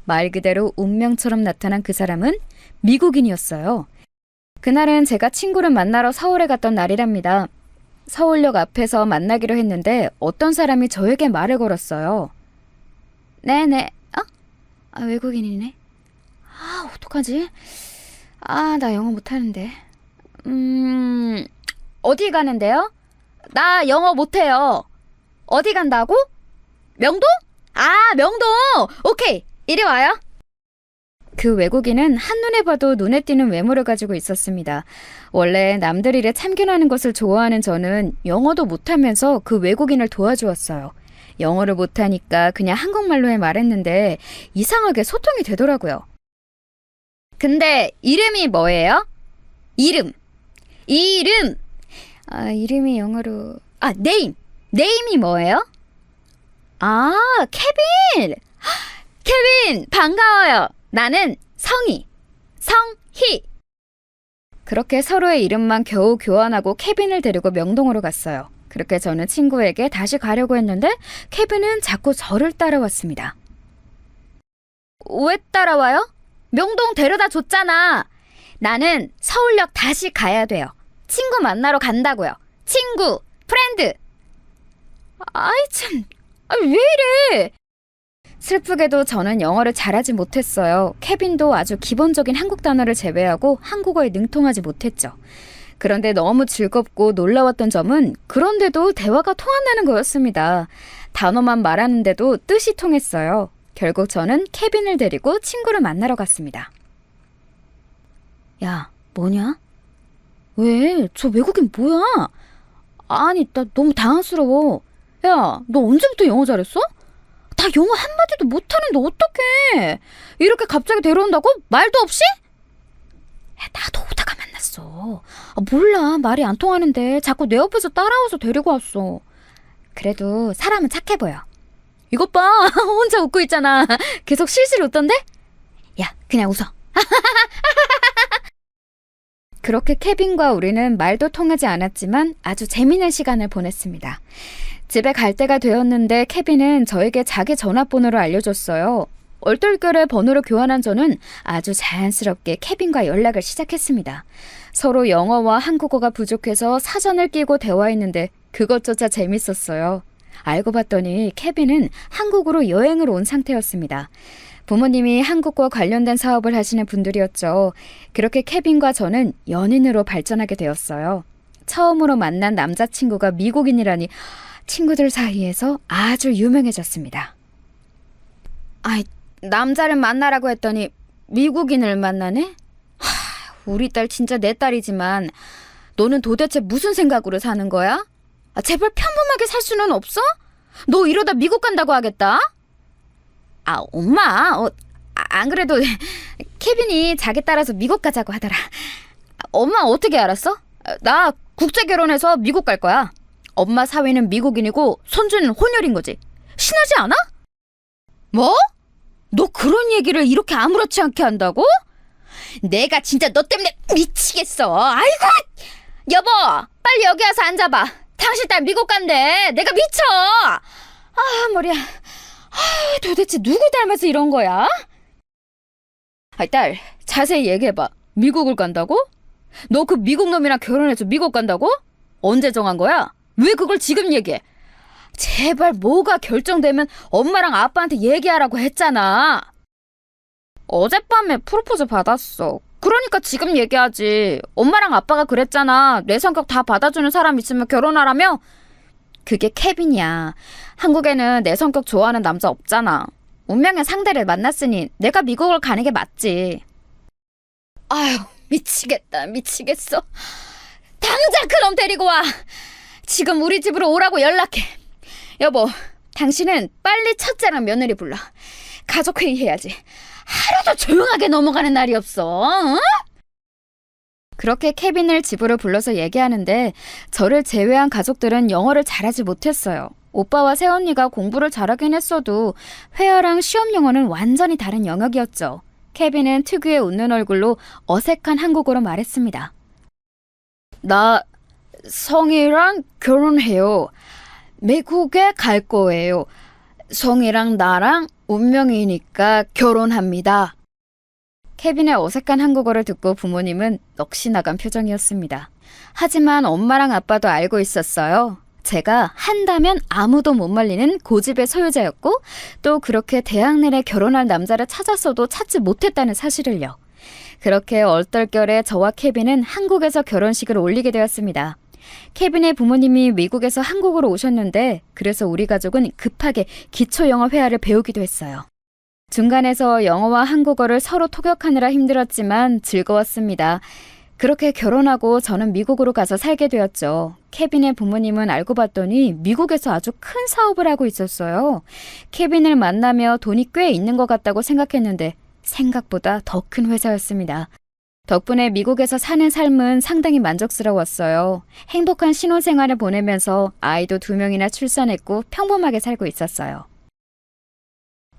말 그대로 운명처럼 나타난 그 사람은 미국인이었어요. 그날은 제가 친구를 만나러 서울에 갔던 날이랍니다. 서울역 앞에서 만나기로 했는데 어떤 사람이 저에게 말을 걸었어요. 네네. 외국인이네. 어떡하지? 나 영어 못하는데. 어디 가는데요? 나 영어 못해요. 어디 간다고? 명동? 명동! 오케이. 이리 와요. 그 외국인은 한눈에 봐도 눈에 띄는 외모를 가지고 있었습니다. 원래 남들 일에 참견하는 것을 좋아하는 저는 영어도 못하면서 그 외국인을 도와주었어요. 영어를 못하니까 그냥 한국말로 말했는데 이상하게 소통이 되더라고요. 근데 이름이 뭐예요? 이름. 이름이 영어로... 네임이 뭐예요? 케빈! 케빈, 반가워요. 나는 성희. 그렇게 서로의 이름만 겨우 교환하고 케빈을 데리고 명동으로 갔어요. 그렇게 저는 친구에게 다시 가려고 했는데 케빈은 자꾸 저를 따라왔습니다. 왜 따라와요? 명동 데려다 줬잖아. 나는 서울역 다시 가야 돼요. 친구 만나러 간다고요. 친구, 프렌드. 왜 이래? 슬프게도 저는 영어를 잘하지 못했어요. 케빈도 아주 기본적인 한국 단어를 제외하고 한국어에 능통하지 못했죠. 그런데 너무 즐겁고 놀라웠던 점은 그런데도 대화가 통한다는 거였습니다. 단어만 말하는데도 뜻이 통했어요. 결국 저는 케빈을 데리고 친구를 만나러 갔습니다. 야, 뭐냐? 왜? 저 외국인 뭐야? 나 너무 당황스러워. 야, 너 언제부터 영어 잘했어? 다 영어 한마디도 못하는데 어떡해. 이렇게 갑자기 데려온다고? 말도 없이? 나도 오다가 만났어. 몰라, 말이 안 통하는데 자꾸 내 옆에서 따라와서 데리고 왔어. 그래도 사람은 착해 보여. 이것 봐, 혼자 웃고 있잖아. 계속 실실 웃던데? 야, 그냥 웃어. 그렇게 케빈과 우리는 말도 통하지 않았지만 아주 재미난 시간을 보냈습니다. 집에 갈 때가 되었는데 케빈은 저에게 자기 전화번호를 알려줬어요. 얼떨결에 번호를 교환한 저는 아주 자연스럽게 케빈과 연락을 시작했습니다. 서로 영어와 한국어가 부족해서 사전을 끼고 대화했는데 그것조차 재밌었어요. 알고 봤더니 케빈은 한국으로 여행을 온 상태였습니다. 부모님이 한국과 관련된 사업을 하시는 분들이었죠. 그렇게 케빈과 저는 연인으로 발전하게 되었어요. 처음으로 만난 남자친구가 미국인이라니 친구들 사이에서 아주 유명해졌습니다. 아이, 남자를 만나라고 했더니 미국인을 만나네? 우리 딸 진짜 내 딸이지만 너는 도대체 무슨 생각으로 사는 거야? 제발 평범하게 살 수는 없어? 너 이러다 미국 간다고 하겠다? 엄마, 안 그래도 케빈이 자기 따라서 미국 가자고 하더라. 엄마 어떻게 알았어? 나 국제 결혼해서 미국 갈 거야. 엄마 사위는 미국인이고 손주는 혼혈인 거지. 신하지 않아? 뭐? 너 그런 얘기를 이렇게 아무렇지 않게 한다고? 내가 진짜 너 때문에 미치겠어. 아이고! 여보, 빨리 여기 와서 앉아봐. 당신 딸 미국 간대. 내가 미쳐. 머리야. 도대체 누구 닮아서 이런 거야? 딸, 자세히 얘기해봐. 미국을 간다고? 너 그 미국 놈이랑 결혼해서 미국 간다고? 언제 정한 거야? 왜 그걸 지금 얘기해? 제발 뭐가 결정되면 엄마랑 아빠한테 얘기하라고 했잖아. 어젯밤에 프로포즈 받았어. 그러니까 지금 얘기하지. 엄마랑 아빠가 그랬잖아. 내 성격 다 받아주는 사람 있으면 결혼하라며? 그게 케빈이야. 한국에는 내 성격 좋아하는 남자 없잖아. 운명의 상대를 만났으니 내가 미국을 가는 게 맞지. 아유, 미치겠다. 미치겠어. 당장 그놈 데리고 와. 지금 우리 집으로 오라고 연락해. 여보, 당신은 빨리 첫째랑 며느리 불러. 가족회의 해야지. 하루도 조용하게 넘어가는 날이 없어. 응? 그렇게 케빈을 집으로 불러서 얘기하는데 저를 제외한 가족들은 영어를 잘하지 못했어요. 오빠와 새언니가 공부를 잘하긴 했어도 회화랑 시험 영어는 완전히 다른 영역이었죠. 케빈은 특유의 웃는 얼굴로 어색한 한국어로 말했습니다. 나 성이랑 결혼해요. 미국에 갈 거예요. 성이랑 나랑 운명이니까 결혼합니다. 케빈의 어색한 한국어를 듣고 부모님은 넋이 나간 표정이었습니다. 하지만 엄마랑 아빠도 알고 있었어요. 제가 한다면 아무도 못 말리는 고집의 소유자였고 또 그렇게 대학 내내 결혼할 남자를 찾았어도 찾지 못했다는 사실을요. 그렇게 얼떨결에 저와 케빈은 한국에서 결혼식을 올리게 되었습니다. 케빈의 부모님이 미국에서 한국으로 오셨는데 그래서 우리 가족은 급하게 기초영어 회화를 배우기도 했어요. 중간에서 영어와 한국어를 서로 통역하느라 힘들었지만 즐거웠습니다. 그렇게 결혼하고 저는 미국으로 가서 살게 되었죠. 케빈의 부모님은 알고 봤더니 미국에서 아주 큰 사업을 하고 있었어요. 케빈을 만나며 돈이 꽤 있는 것 같다고 생각했는데 생각보다 더 큰 회사였습니다. 덕분에 미국에서 사는 삶은 상당히 만족스러웠어요. 행복한 신혼생활을 보내면서 아이도 2명이나 출산했고 평범하게 살고 있었어요.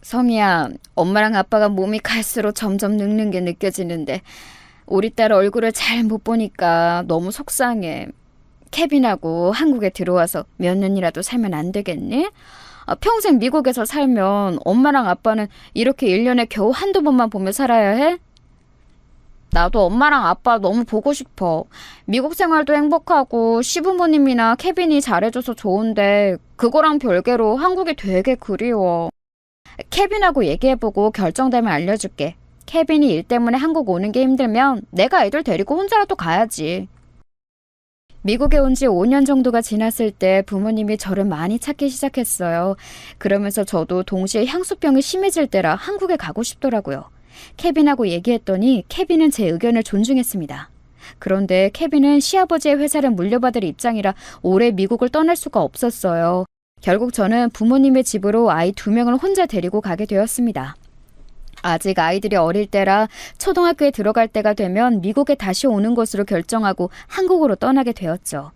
성희야, 엄마랑 아빠가 몸이 갈수록 점점 늙는 게 느껴지는데 우리 딸 얼굴을 잘 못 보니까 너무 속상해. 케빈하고 한국에 들어와서 몇 년이라도 살면 안 되겠니? 평생 미국에서 살면 엄마랑 아빠는 이렇게 1년에 겨우 한두 번만 보며 살아야 해? 나도 엄마랑 아빠 너무 보고 싶어. 미국 생활도 행복하고 시부모님이나 케빈이 잘해줘서 좋은데 그거랑 별개로 한국이 되게 그리워. 케빈하고 얘기해보고 결정되면 알려줄게. 케빈이 일 때문에 한국 오는 게 힘들면 내가 애들 데리고 혼자라도 가야지. 미국에 온 지 5년 정도가 지났을 때 부모님이 저를 많이 찾기 시작했어요. 그러면서 저도 동시에 향수병이 심해질 때라 한국에 가고 싶더라고요. 케빈하고 얘기했더니 케빈은 제 의견을 존중했습니다. 그런데 케빈은 시아버지의 회사를 물려받을 입장이라 오래 미국을 떠날 수가 없었어요. 결국 저는 부모님의 집으로 아이 2명을 혼자 데리고 가게 되었습니다. 아직 아이들이 어릴 때라 초등학교에 들어갈 때가 되면 미국에 다시 오는 것으로 결정하고 한국으로 떠나게 되었죠.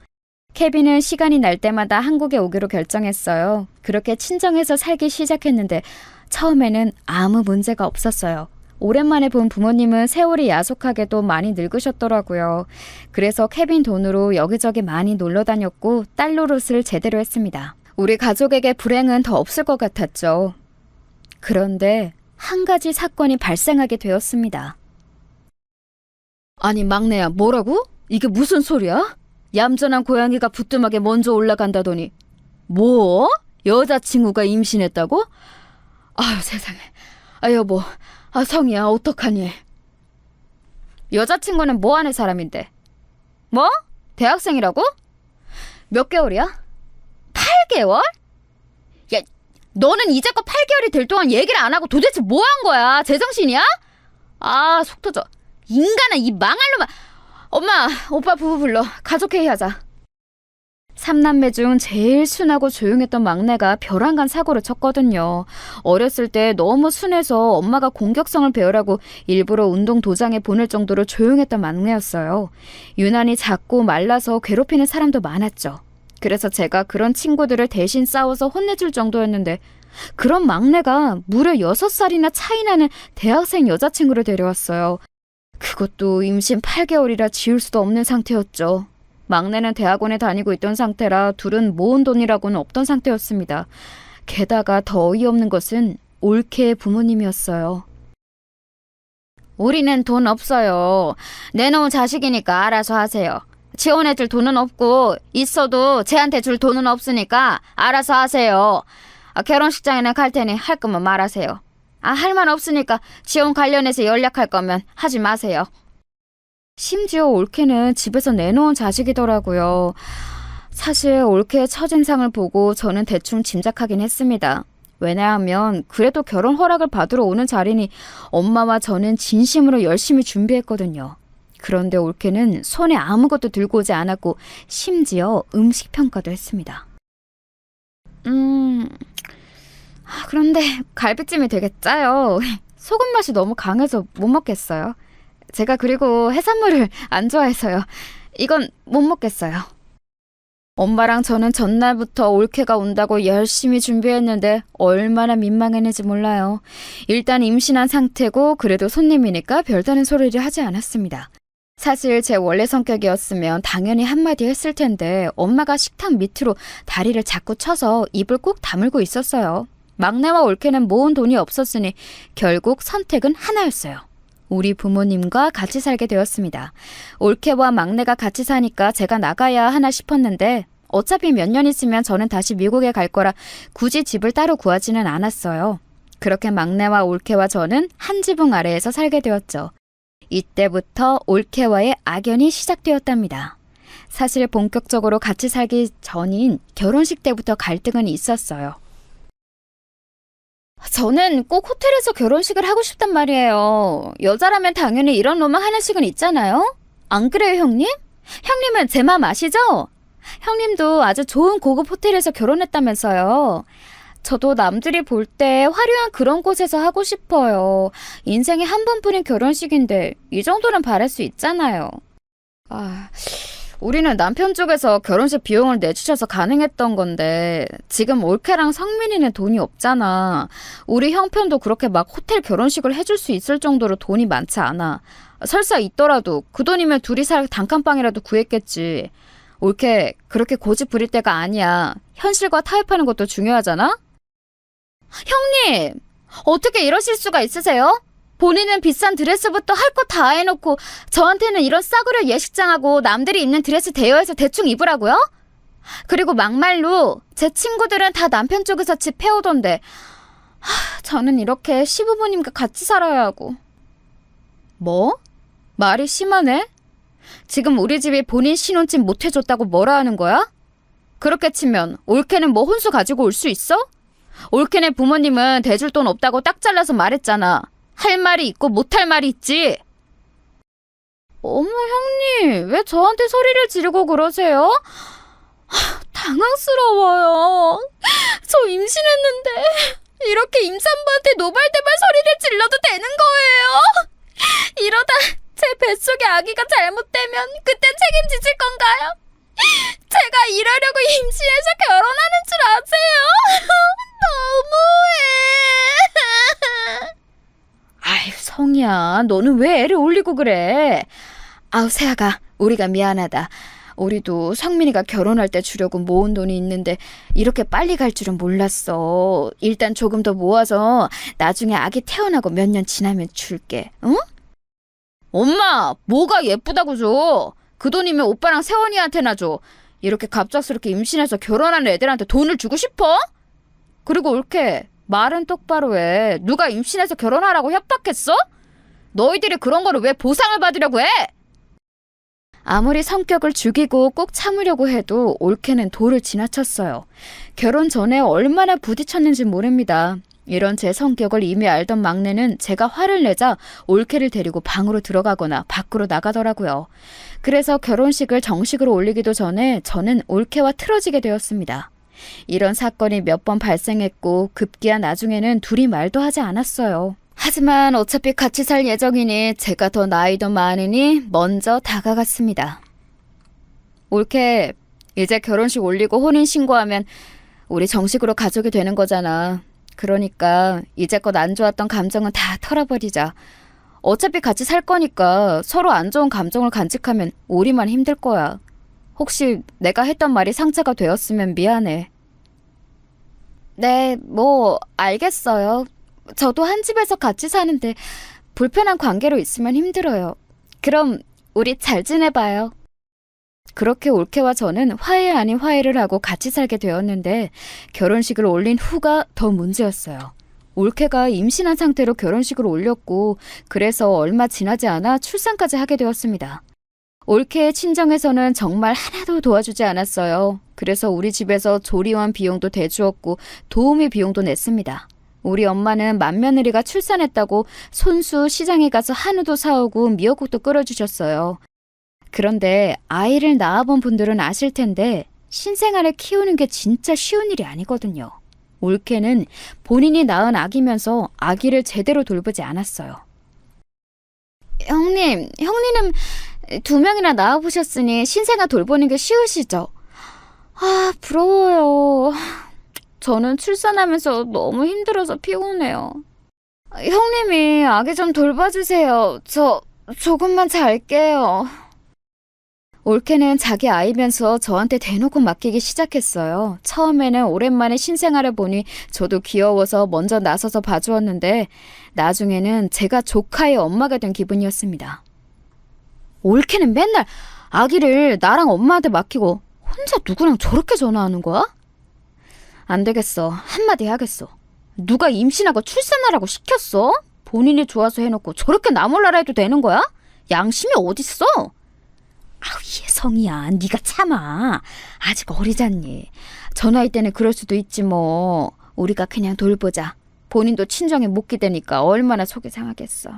케빈은 시간이 날 때마다 한국에 오기로 결정했어요. 그렇게 친정에서 살기 시작했는데 처음에는 아무 문제가 없었어요. 오랜만에 본 부모님은 세월이 야속하게도 많이 늙으셨더라고요. 그래서 케빈 돈으로 여기저기 많이 놀러 다녔고 딸 노릇을 제대로 했습니다. 우리 가족에게 불행은 더 없을 것 같았죠. 그런데 한 가지 사건이 발생하게 되었습니다. 아니 막내야, 뭐라고? 이게 무슨 소리야? 얌전한 고양이가 부뚜막에 먼저 올라간다더니 뭐? 여자친구가 임신했다고? 아유 세상에. 아 여보, 성희야 어떡하니? 여자친구는 뭐 하는 사람인데? 뭐? 대학생이라고? 몇 개월이야? 8개월? 야, 너는 이제껏 8개월이 될 동안 얘기를 안 하고 도대체 뭐 한 거야? 제정신이야? 아, 속 터져. 인간아, 이 망할 놈아. 엄마, 오빠 부부 불러. 가족회의 하자. 3남매 중 제일 순하고 조용했던 막내가 벼랑간 사고를 쳤거든요. 어렸을 때 너무 순해서 엄마가 공격성을 배우라고 일부러 운동 도장에 보낼 정도로 조용했던 막내였어요. 유난히 작고 말라서 괴롭히는 사람도 많았죠. 그래서 제가 그런 친구들을 대신 싸워서 혼내줄 정도였는데 그런 막내가 무려 6살이나 차이 나는 대학생 여자친구를 데려왔어요. 그것도 임신 8개월이라 지울 수도 없는 상태였죠. 막내는 대학원에 다니고 있던 상태라 둘은 모은 돈이라고는 없던 상태였습니다. 게다가 더 어이없는 것은 올케의 부모님이었어요. 우리는 돈 없어요. 내놓은 자식이니까 알아서 하세요. 지원해줄 돈은 없고 있어도 쟤한테 줄 돈은 없으니까 알아서 하세요. 결혼식장에는 갈 테니 할 거면 말하세요. 할 말 없으니까 지원 관련해서 연락할 거면 하지 마세요. 심지어 올케는 집에서 내놓은 자식이더라고요. 사실 올케의 첫인상을 보고 저는 대충 짐작하긴 했습니다. 왜냐하면 그래도 결혼 허락을 받으러 오는 자리니 엄마와 저는 진심으로 열심히 준비했거든요. 그런데 올케는 손에 아무것도 들고 오지 않았고 심지어 음식 평가도 했습니다. 그런데 갈비찜이 되게 짜요. 소금 맛이 너무 강해서 못 먹겠어요. 제가 그리고 해산물을 안 좋아해서요. 이건 못 먹겠어요. 엄마랑 저는 전날부터 올케가 온다고 열심히 준비했는데 얼마나 민망했는지 몰라요. 일단 임신한 상태고 그래도 손님이니까 별다른 소리를 하지 않았습니다. 사실 제 원래 성격이었으면 당연히 한마디 했을 텐데 엄마가 식탁 밑으로 다리를 자꾸 쳐서 입을 꾹 다물고 있었어요. 막내와 올케는 모은 돈이 없었으니 결국 선택은 하나였어요. 우리 부모님과 같이 살게 되었습니다. 올케와 막내가 같이 사니까 제가 나가야 하나 싶었는데 어차피 몇 년 있으면 저는 다시 미국에 갈 거라 굳이 집을 따로 구하지는 않았어요. 그렇게 막내와 올케와 저는 한 지붕 아래에서 살게 되었죠. 이때부터 올케와의 악연이 시작되었답니다. 사실 본격적으로 같이 살기 전인 결혼식 때부터 갈등은 있었어요. 저는 꼭 호텔에서 결혼식을 하고 싶단 말이에요. 여자라면 당연히 이런 로망 하나씩은 있잖아요? 안 그래요, 형님? 형님은 제 마음 아시죠? 형님도 아주 좋은 고급 호텔에서 결혼했다면서요. 저도 남들이 볼 때 화려한 그런 곳에서 하고 싶어요. 인생에 한 번뿐인 결혼식인데 이 정도는 바랄 수 있잖아요. 우리는 남편 쪽에서 결혼식 비용을 내주셔서 가능했던 건데 지금 올케랑 성민이는 돈이 없잖아. 우리 형편도 그렇게 막 호텔 결혼식을 해줄 수 있을 정도로 돈이 많지 않아. 설사 있더라도 그 돈이면 둘이 살 단칸방이라도 구했겠지. 올케 그렇게 고집 부릴 때가 아니야. 현실과 타협하는 것도 중요하잖아? 형님! 어떻게 이러실 수가 있으세요? 본인은 비싼 드레스부터 할 거 다 해놓고 저한테는 이런 싸구려 예식장하고 남들이 입는 드레스 대여해서 대충 입으라고요? 그리고 막말로 제 친구들은 다 남편 쪽에서 집 해오던데 저는 이렇게 시부모님과 같이 살아야 하고. 뭐? 말이 심하네? 지금 우리 집이 본인 신혼집 못 해줬다고 뭐라 하는 거야? 그렇게 치면 올케는 뭐 혼수 가지고 올 수 있어? 올케네 부모님은 대줄 돈 없다고 딱 잘라서 말했잖아. 할 말이 있고 못할 말이 있지. 어머 형님, 왜 저한테 소리를 지르고 그러세요? 당황스러워요. 저 임신했는데 이렇게 임산부한테 노발대발 소리를 질러도 되는 거예요? 이러다 제 뱃속에 아기가 잘못되면 그땐 책임지실 건가요? 제가 이러려고 임신해서 결혼하는 줄 아세요? 너무해. 아이, 성이야, 너는 왜 애를 올리고 그래? 아우, 세아가, 우리가 미안하다. 우리도 성민이가 결혼할 때 주려고 모은 돈이 있는데 이렇게 빨리 갈 줄은 몰랐어. 일단 조금 더 모아서 나중에 아기 태어나고 몇 년 지나면 줄게. 응? 엄마, 뭐가 예쁘다고 줘? 그 돈이면 오빠랑 세원이한테나 줘. 이렇게 갑작스럽게 임신해서 결혼하는 애들한테 돈을 주고 싶어? 그리고 올케, 말은 똑바로 해. 누가 임신해서 결혼하라고 협박했어? 너희들이 그런 거를 왜 보상을 받으려고 해? 아무리 성격을 죽이고 꼭 참으려고 해도 올케는 도를 지나쳤어요. 결혼 전에 얼마나 부딪혔는지 모릅니다. 이런 제 성격을 이미 알던 막내는 제가 화를 내자 올케를 데리고 방으로 들어가거나 밖으로 나가더라고요. 그래서 결혼식을 정식으로 올리기도 전에 저는 올케와 틀어지게 되었습니다. 이런 사건이 몇 번 발생했고 급기야 나중에는 둘이 말도 하지 않았어요. 하지만 어차피 같이 살 예정이니 제가 더 나이도 많으니 먼저 다가갔습니다. 올케, 이제 결혼식 올리고 혼인신고하면 우리 정식으로 가족이 되는 거잖아. 그러니까 이제껏 안 좋았던 감정은 다 털어버리자. 어차피 같이 살 거니까 서로 안 좋은 감정을 간직하면 우리만 힘들 거야. 혹시 내가 했던 말이 상처가 되었으면 미안해. 네, 뭐 알겠어요. 저도 한 집에서 같이 사는데 불편한 관계로 있으면 힘들어요. 그럼 우리 잘 지내봐요. 그렇게 올케와 저는 화해 아닌 화해를 하고 같이 살게 되었는데 결혼식을 올린 후가 더 문제였어요. 올케가 임신한 상태로 결혼식을 올렸고 그래서 얼마 지나지 않아 출산까지 하게 되었습니다. 올케의 친정에서는 정말 하나도 도와주지 않았어요. 그래서 우리 집에서 조리원 비용도 대주었고 도우미 비용도 냈습니다. 우리 엄마는 맏며느리가 출산했다고 손수 시장에 가서 한우도 사오고 미역국도 끓여주셨어요. 그런데 아이를 낳아본 분들은 아실 텐데 신생아를 키우는 게 진짜 쉬운 일이 아니거든요. 올케는 본인이 낳은 아기면서 아기를 제대로 돌보지 않았어요. 형님은 2명이나 낳아보셨으니 신생아 돌보는 게 쉬우시죠? 아, 부러워요. 저는 출산하면서 너무 힘들어서 피곤해요. 형님이 아기 좀 돌봐주세요. 저 조금만 잘게요. 올케는 자기 아이면서 저한테 대놓고 맡기기 시작했어요. 처음에는 오랜만에 신생아를 보니 저도 귀여워서 먼저 나서서 봐주었는데 나중에는 제가 조카의 엄마가 된 기분이었습니다. 올케는 맨날 아기를 나랑 엄마한테 맡기고 혼자 누구랑 저렇게 전화하는 거야? 안 되겠어. 한마디 해야겠어. 누가 임신하고 출산하라고 시켰어? 본인이 좋아서 해놓고 저렇게 나 몰라라 해도 되는 거야? 양심이 어딨어? 아우, 예성이야. 네가 참아. 아직 어리잖니. 저 나이 때는 그럴 수도 있지 뭐. 우리가 그냥 돌보자. 본인도 친정에 못 기대니까 얼마나 속이 상하겠어.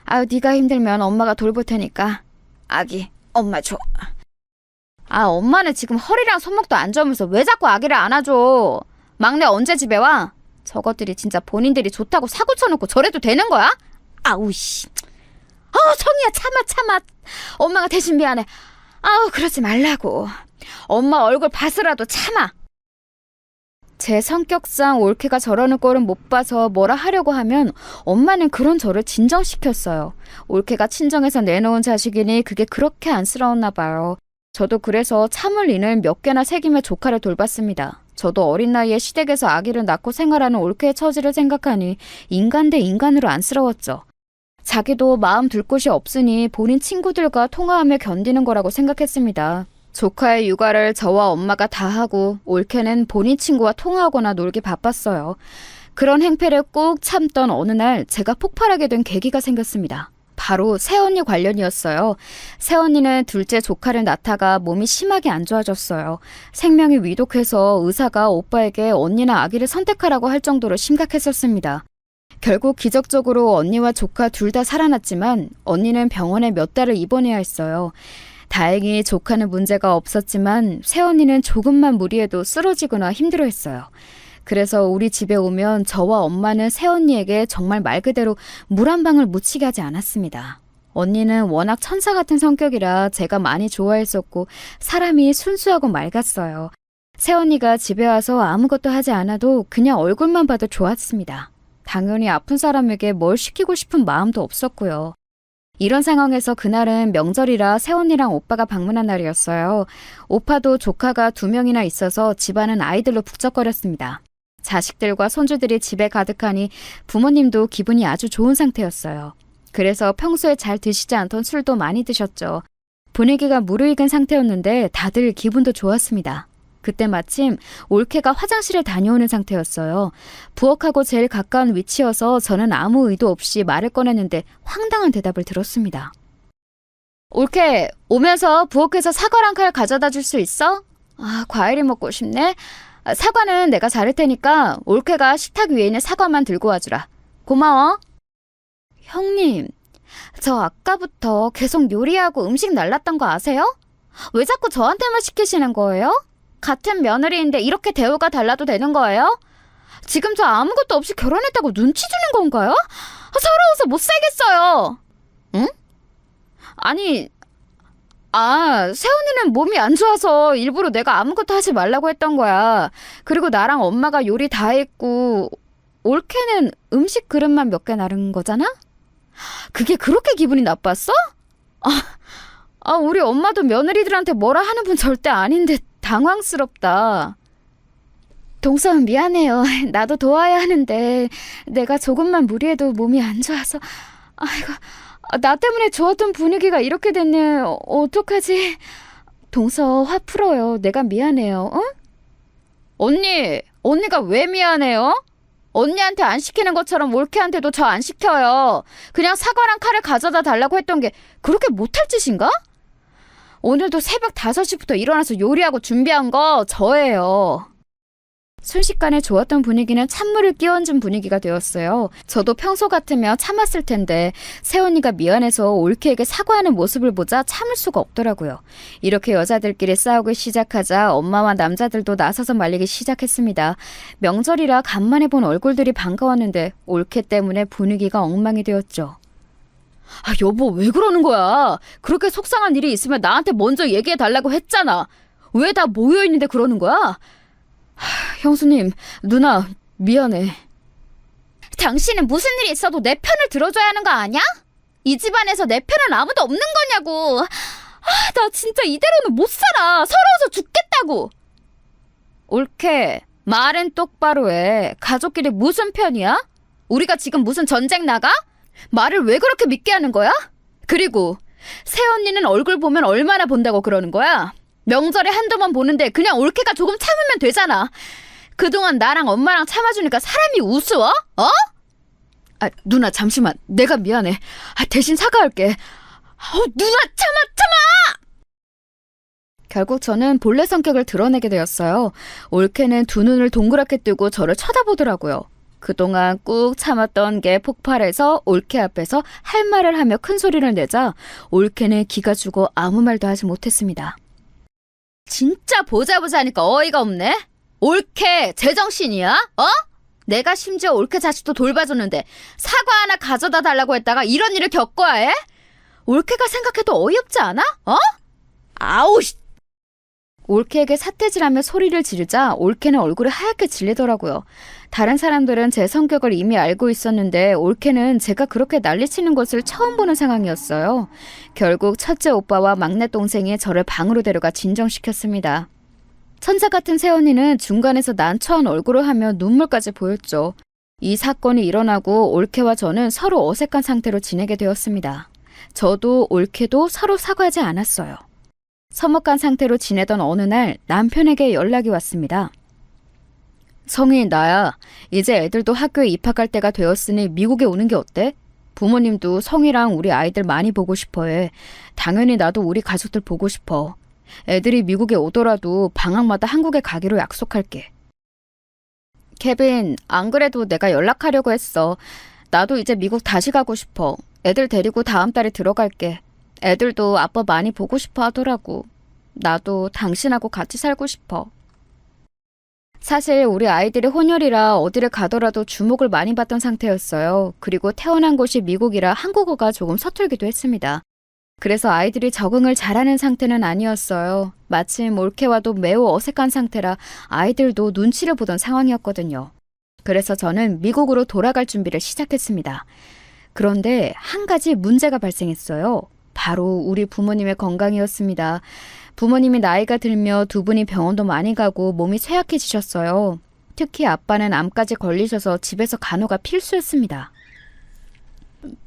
아유, 네가 힘들면 엄마가 돌볼 테니까 아기 엄마 줘. 아, 엄마는 지금 허리랑 손목도 안 좋으면서 왜 자꾸 아기를 안아줘? 막내 언제 집에 와? 저것들이 진짜 본인들이 좋다고 사고 쳐놓고 저래도 되는 거야? 아우 씨. 성희야, 참아. 엄마가 대신 미안해. 아우, 그러지 말라고. 엄마 얼굴 봐서라도 참아. 제 성격상 올케가 저러는 꼴은 못 봐서 뭐라 하려고 하면 엄마는 그런 저를 진정시켰어요. 올케가 친정에서 내놓은 자식이니 그게 그렇게 안쓰러웠나 봐요. 저도 그래서 참을 인을 몇 개나 새기며 조카를 돌봤습니다. 저도 어린 나이에 시댁에서 아기를 낳고 생활하는 올케의 처지를 생각하니 인간 대 인간으로 안쓰러웠죠. 자기도 마음 둘 곳이 없으니 본인 친구들과 통화하며 견디는 거라고 생각했습니다. 조카의 육아를 저와 엄마가 다 하고 올케는 본인 친구와 통화하거나 놀기 바빴어요. 그런 행패를 꾹 참던 어느 날 제가 폭발하게 된 계기가 생겼습니다. 바로 새언니 관련이었어요. 새언니는 둘째 조카를 낳다가 몸이 심하게 안 좋아졌어요. 생명이 위독해서 의사가 오빠에게 언니나 아기를 선택하라고 할 정도로 심각했었습니다. 결국 기적적으로 언니와 조카 둘 다 살아났지만 언니는 병원에 몇 달을 입원해야 했어요. 다행히 조카는 문제가 없었지만 새언니는 조금만 무리해도 쓰러지거나 힘들어했어요. 그래서 우리 집에 오면 저와 엄마는 새언니에게 정말 말 그대로 물 한 방울 묻히게 하지 않았습니다. 언니는 워낙 천사 같은 성격이라 제가 많이 좋아했었고 사람이 순수하고 맑았어요. 새언니가 집에 와서 아무것도 하지 않아도 그냥 얼굴만 봐도 좋았습니다. 당연히 아픈 사람에게 뭘 시키고 싶은 마음도 없었고요. 이런 상황에서 그날은 명절이라 새언니랑 오빠가 방문한 날이었어요. 오빠도 조카가 2명이나 있어서 집안은 아이들로 북적거렸습니다. 자식들과 손주들이 집에 가득하니 부모님도 기분이 아주 좋은 상태였어요. 그래서 평소에 잘 드시지 않던 술도 많이 드셨죠. 분위기가 무르익은 상태였는데 다들 기분도 좋았습니다. 그때 마침 올케가 화장실에 다녀오는 상태였어요. 부엌하고 제일 가까운 위치여서 저는 아무 의도 없이 말을 꺼냈는데 황당한 대답을 들었습니다. 올케, 오면서 부엌에서 사과랑 칼 가져다 줄 수 있어? 아, 과일이 먹고 싶네. 사과는 내가 자를 테니까 올케가 식탁 위에 있는 사과만 들고 와주라. 고마워. 형님, 저 아까부터 계속 요리하고 음식 날랐던 거 아세요? 왜 자꾸 저한테만 시키시는 거예요? 같은 며느리인데 이렇게 대우가 달라도 되는 거예요? 지금 저 아무것도 없이 결혼했다고 눈치 주는 건가요? 서러워서 못 살겠어요. 응? 아니, 세훈이는 몸이 안 좋아서 일부러 내가 아무것도 하지 말라고 했던 거야. 그리고 나랑 엄마가 요리 다 했고 올케는 음식 그릇만 몇 개 나른 거잖아? 그게 그렇게 기분이 나빴어? 우리 엄마도 며느리들한테 뭐라 하는 분 절대 아닌데 당황스럽다. 동선 미안해요. 나도 도와야 하는데 내가 조금만 무리해도 몸이 안 좋아서. 아이고, 나 때문에 좋았던 분위기가 이렇게 됐네. 어떡하지? 동서 화 풀어요. 내가 미안해요. 어? 언니가 왜 미안해요? 언니한테 안 시키는 것처럼 올케한테도 저 안 시켜요. 그냥 사과랑 칼을 가져다 달라고 했던 게 그렇게 못할 짓인가? 오늘도 새벽 5시부터 일어나서 요리하고 준비한 거 저예요. 순식간에 좋았던 분위기는 찬물을 끼얹은 분위기가 되었어요. 저도 평소 같으면 참았을 텐데 새언니가 미안해서 올케에게 사과하는 모습을 보자 참을 수가 없더라고요. 이렇게 여자들끼리 싸우기 시작하자 엄마와 남자들도 나서서 말리기 시작했습니다. 명절이라 간만에 본 얼굴들이 반가웠는데 올케 때문에 분위기가 엉망이 되었죠. 여보, 왜 그러는 거야? 그렇게 속상한 일이 있으면 나한테 먼저 얘기해달라고 했잖아. 왜 다 모여있는데 그러는 거야? 형수님, 누나, 미안해. 당신은 무슨 일이 있어도 내 편을 들어줘야 하는 거 아니야? 이 집안에서 내 편은 아무도 없는 거냐고. 나 진짜 이대로는 못 살아. 서러워서 죽겠다고. 올케, 말은 똑바로 해. 가족끼리 무슨 편이야? 우리가 지금 무슨 전쟁 나가? 말을 왜 그렇게 믿게 하는 거야? 그리고 새언니는 얼굴 보면 얼마나 본다고 그러는 거야? 명절에 한두 번 보는데 그냥 올케가 조금 참으면 되잖아. 그동안 나랑 엄마랑 참아주니까 사람이 우스워? 어? 누나 잠시만. 내가 미안해. 대신 사과할게. 누나 참아! 결국 저는 본래 성격을 드러내게 되었어요. 올케는 2눈을 동그랗게 뜨고 저를 쳐다보더라고요. 그동안 꾹 참았던 게 폭발해서 올케 앞에서 할 말을 하며 큰 소리를 내자 올케는 기가 죽어 아무 말도 하지 못했습니다. 진짜 보자 하니까 어이가 없네. 올케 제정신이야? 어? 내가 심지어 올케 자식도 돌봐줬는데 사과 하나 가져다 달라고 했다가 이런 일을 겪어야 해? 올케가 생각해도 어이없지 않아? 어? 아우 씨. 올케에게 삿대질하며 소리를 지르자 올케는 얼굴이 하얗게 질리더라고요. 다른 사람들은 제 성격을 이미 알고 있었는데 올케는 제가 그렇게 난리치는 것을 처음 보는 상황이었어요. 결국 첫째 오빠와 막내 동생이 저를 방으로 데려가 진정시켰습니다. 천사 같은 새언니는 중간에서 난처한 얼굴을 하며 눈물까지 보였죠. 이 사건이 일어나고 올케와 저는 서로 어색한 상태로 지내게 되었습니다. 저도 올케도 서로 사과하지 않았어요. 서먹한 상태로 지내던 어느 날 남편에게 연락이 왔습니다. 성희, 나야. 이제 애들도 학교에 입학할 때가 되었으니 미국에 오는 게 어때? 부모님도 성희랑 우리 아이들 많이 보고 싶어해. 당연히 나도 우리 가족들 보고 싶어. 애들이 미국에 오더라도 방학마다 한국에 가기로 약속할게. 케빈, 안 그래도 내가 연락하려고 했어. 나도 이제 미국 다시 가고 싶어. 애들 데리고 다음 달에 들어갈게. 애들도 아빠 많이 보고 싶어 하더라고. 나도 당신하고 같이 살고 싶어. 사실 우리 아이들이 혼혈이라 어디를 가더라도 주목을 많이 받던 상태였어요. 그리고 태어난 곳이 미국이라 한국어가 조금 서툴기도 했습니다. 그래서 아이들이 적응을 잘하는 상태는 아니었어요. 마침 올케와도 매우 어색한 상태라 아이들도 눈치를 보던 상황이었거든요. 그래서 저는 미국으로 돌아갈 준비를 시작했습니다. 그런데 한 가지 문제가 발생했어요. 바로 우리 부모님의 건강이었습니다. 부모님이 나이가 들며 두 분이 병원도 많이 가고 몸이 쇠약해지셨어요. 특히 아빠는 암까지 걸리셔서 집에서 간호가 필수였습니다.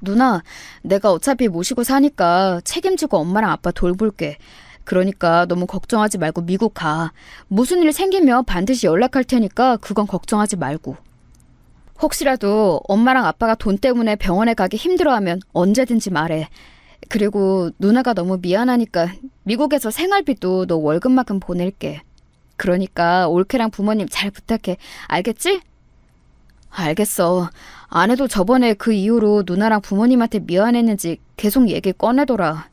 누나, 내가 어차피 모시고 사니까 책임지고 엄마랑 아빠 돌볼게. 그러니까 너무 걱정하지 말고 미국 가. 무슨 일 생기면 반드시 연락할 테니까 그건 걱정하지 말고. 혹시라도 엄마랑 아빠가 돈 때문에 병원에 가기 힘들어하면 언제든지 말해. 그리고 누나가 너무 미안하니까 미국에서 생활비도 너 월급만큼 보낼게. 그러니까 올케랑 부모님 잘 부탁해. 알겠지? 알겠어. 아내도 저번에 그 이후로 누나랑 부모님한테 미안했는지 계속 얘기 꺼내더라.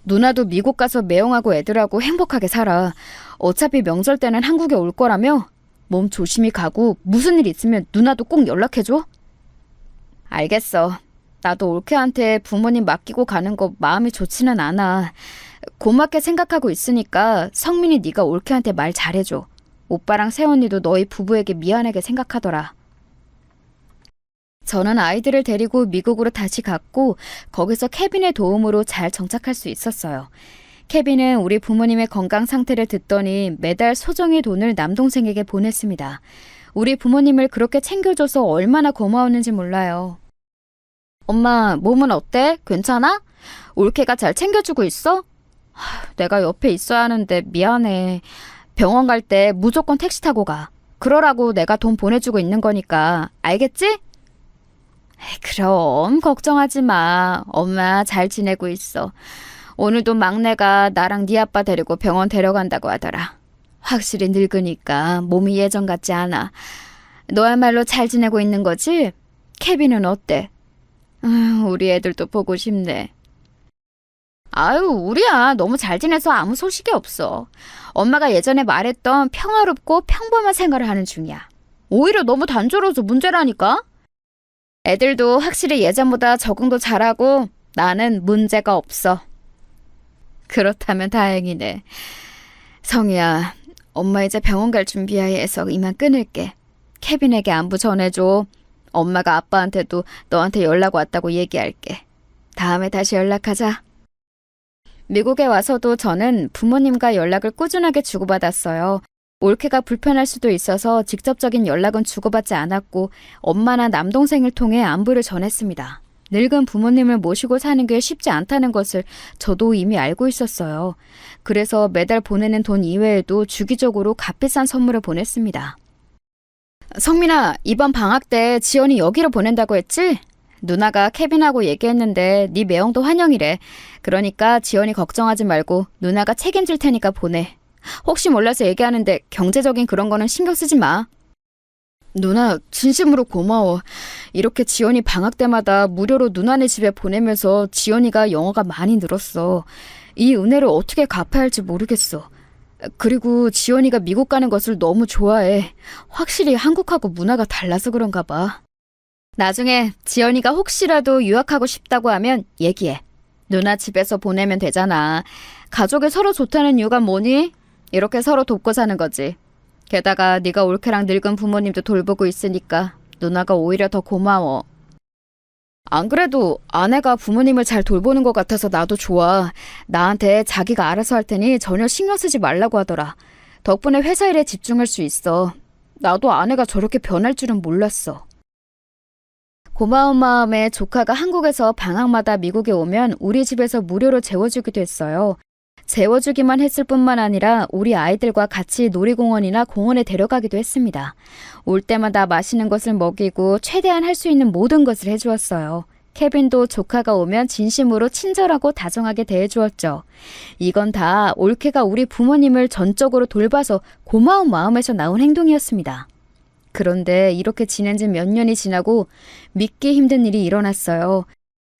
누나도 미국 가서 매형하고 애들하고 행복하게 살아. 어차피 명절 때는 한국에 올 거라며? 몸 조심히 가고 무슨 일 있으면 누나도 꼭 연락해줘. 알겠어. 나도 올케한테 부모님 맡기고 가는 거 마음이 좋지는 않아. 고맙게 생각하고 있으니까 성민이 네가 올케한테 말 잘해줘. 오빠랑 새언니도 너희 부부에게 미안하게 생각하더라. 저는 아이들을 데리고 미국으로 다시 갔고 거기서 케빈의 도움으로 잘 정착할 수 있었어요. 케빈은 우리 부모님의 건강 상태를 듣더니 매달 소정의 돈을 남동생에게 보냈습니다. 우리 부모님을 그렇게 챙겨줘서 얼마나 고마웠는지 몰라요. 엄마, 몸은 어때? 괜찮아? 올케가 잘 챙겨주고 있어? 내가 옆에 있어야 하는데 미안해. 병원 갈 때 무조건 택시 타고 가. 그러라고 내가 돈 보내주고 있는 거니까. 알겠지? 그럼 걱정하지 마. 엄마 잘 지내고 있어. 오늘도 막내가 나랑 네 아빠 데리고 병원 데려간다고 하더라. 확실히 늙으니까 몸이 예전 같지 않아. 너야말로 잘 지내고 있는 거지? 케빈은 어때? 우리 애들도 보고 싶네. 아유, 우리야 너무 잘 지내서 아무 소식이 없어. 엄마가 예전에 말했던 평화롭고 평범한 생활을 하는 중이야. 오히려 너무 단조로워서 문제라니까? 애들도 확실히 예전보다 적응도 잘하고 나는 문제가 없어. 그렇다면 다행이네. 성희야, 엄마 이제 병원 갈 준비해야 해서 이만 끊을게. 케빈에게 안부 전해줘. 엄마가 아빠한테도 너한테 연락 왔다고 얘기할게. 다음에 다시 연락하자. 미국에 와서도 저는 부모님과 연락을 꾸준하게 주고받았어요. 올케가 불편할 수도 있어서 직접적인 연락은 주고받지 않았고 엄마나 남동생을 통해 안부를 전했습니다. 늙은 부모님을 모시고 사는 게 쉽지 않다는 것을 저도 이미 알고 있었어요. 그래서 매달 보내는 돈 이외에도 주기적으로 값비싼 선물을 보냈습니다. 성민아, 이번 방학 때 지연이 여기로 보낸다고 했지? 누나가 케빈하고 얘기했는데 네 매형도 환영이래. 그러니까 지연이 걱정하지 말고 누나가 책임질 테니까 보내. 혹시 몰라서 얘기하는데 경제적인 그런 거는 신경 쓰지 마. 누나, 진심으로 고마워. 이렇게 지연이 방학 때마다 무료로 누나네 집에 보내면서 지연이가 영어가 많이 늘었어. 이 은혜를 어떻게 갚아야 할지 모르겠어. 그리고 지연이가 미국 가는 것을 너무 좋아해. 확실히 한국하고 문화가 달라서 그런가 봐. 나중에 지연이가 혹시라도 유학하고 싶다고 하면 얘기해. 누나 집에서 보내면 되잖아. 가족이 서로 좋다는 이유가 뭐니? 이렇게 서로 돕고 사는 거지. 게다가 네가 올케랑 늙은 부모님도 돌보고 있으니까 누나가 오히려 더 고마워. 안 그래도 아내가 부모님을 잘 돌보는 것 같아서 나도 좋아. 나한테 자기가 알아서 할 테니 전혀 신경 쓰지 말라고 하더라. 덕분에 회사 일에 집중할 수 있어. 나도 아내가 저렇게 변할 줄은 몰랐어. 고마운 마음에 조카가 한국에서 방학마다 미국에 오면 우리 집에서 무료로 재워주기도 했어요. 재워주기만 했을 뿐만 아니라 우리 아이들과 같이 놀이공원이나 공원에 데려가기도 했습니다. 올 때마다 맛있는 것을 먹이고 최대한 할 수 있는 모든 것을 해주었어요. 케빈도 조카가 오면 진심으로 친절하고 다정하게 대해주었죠. 이건 다 올케가 우리 부모님을 전적으로 돌봐서 고마운 마음에서 나온 행동이었습니다. 그런데 이렇게 지낸 지 몇 년이 지나고 믿기 힘든 일이 일어났어요.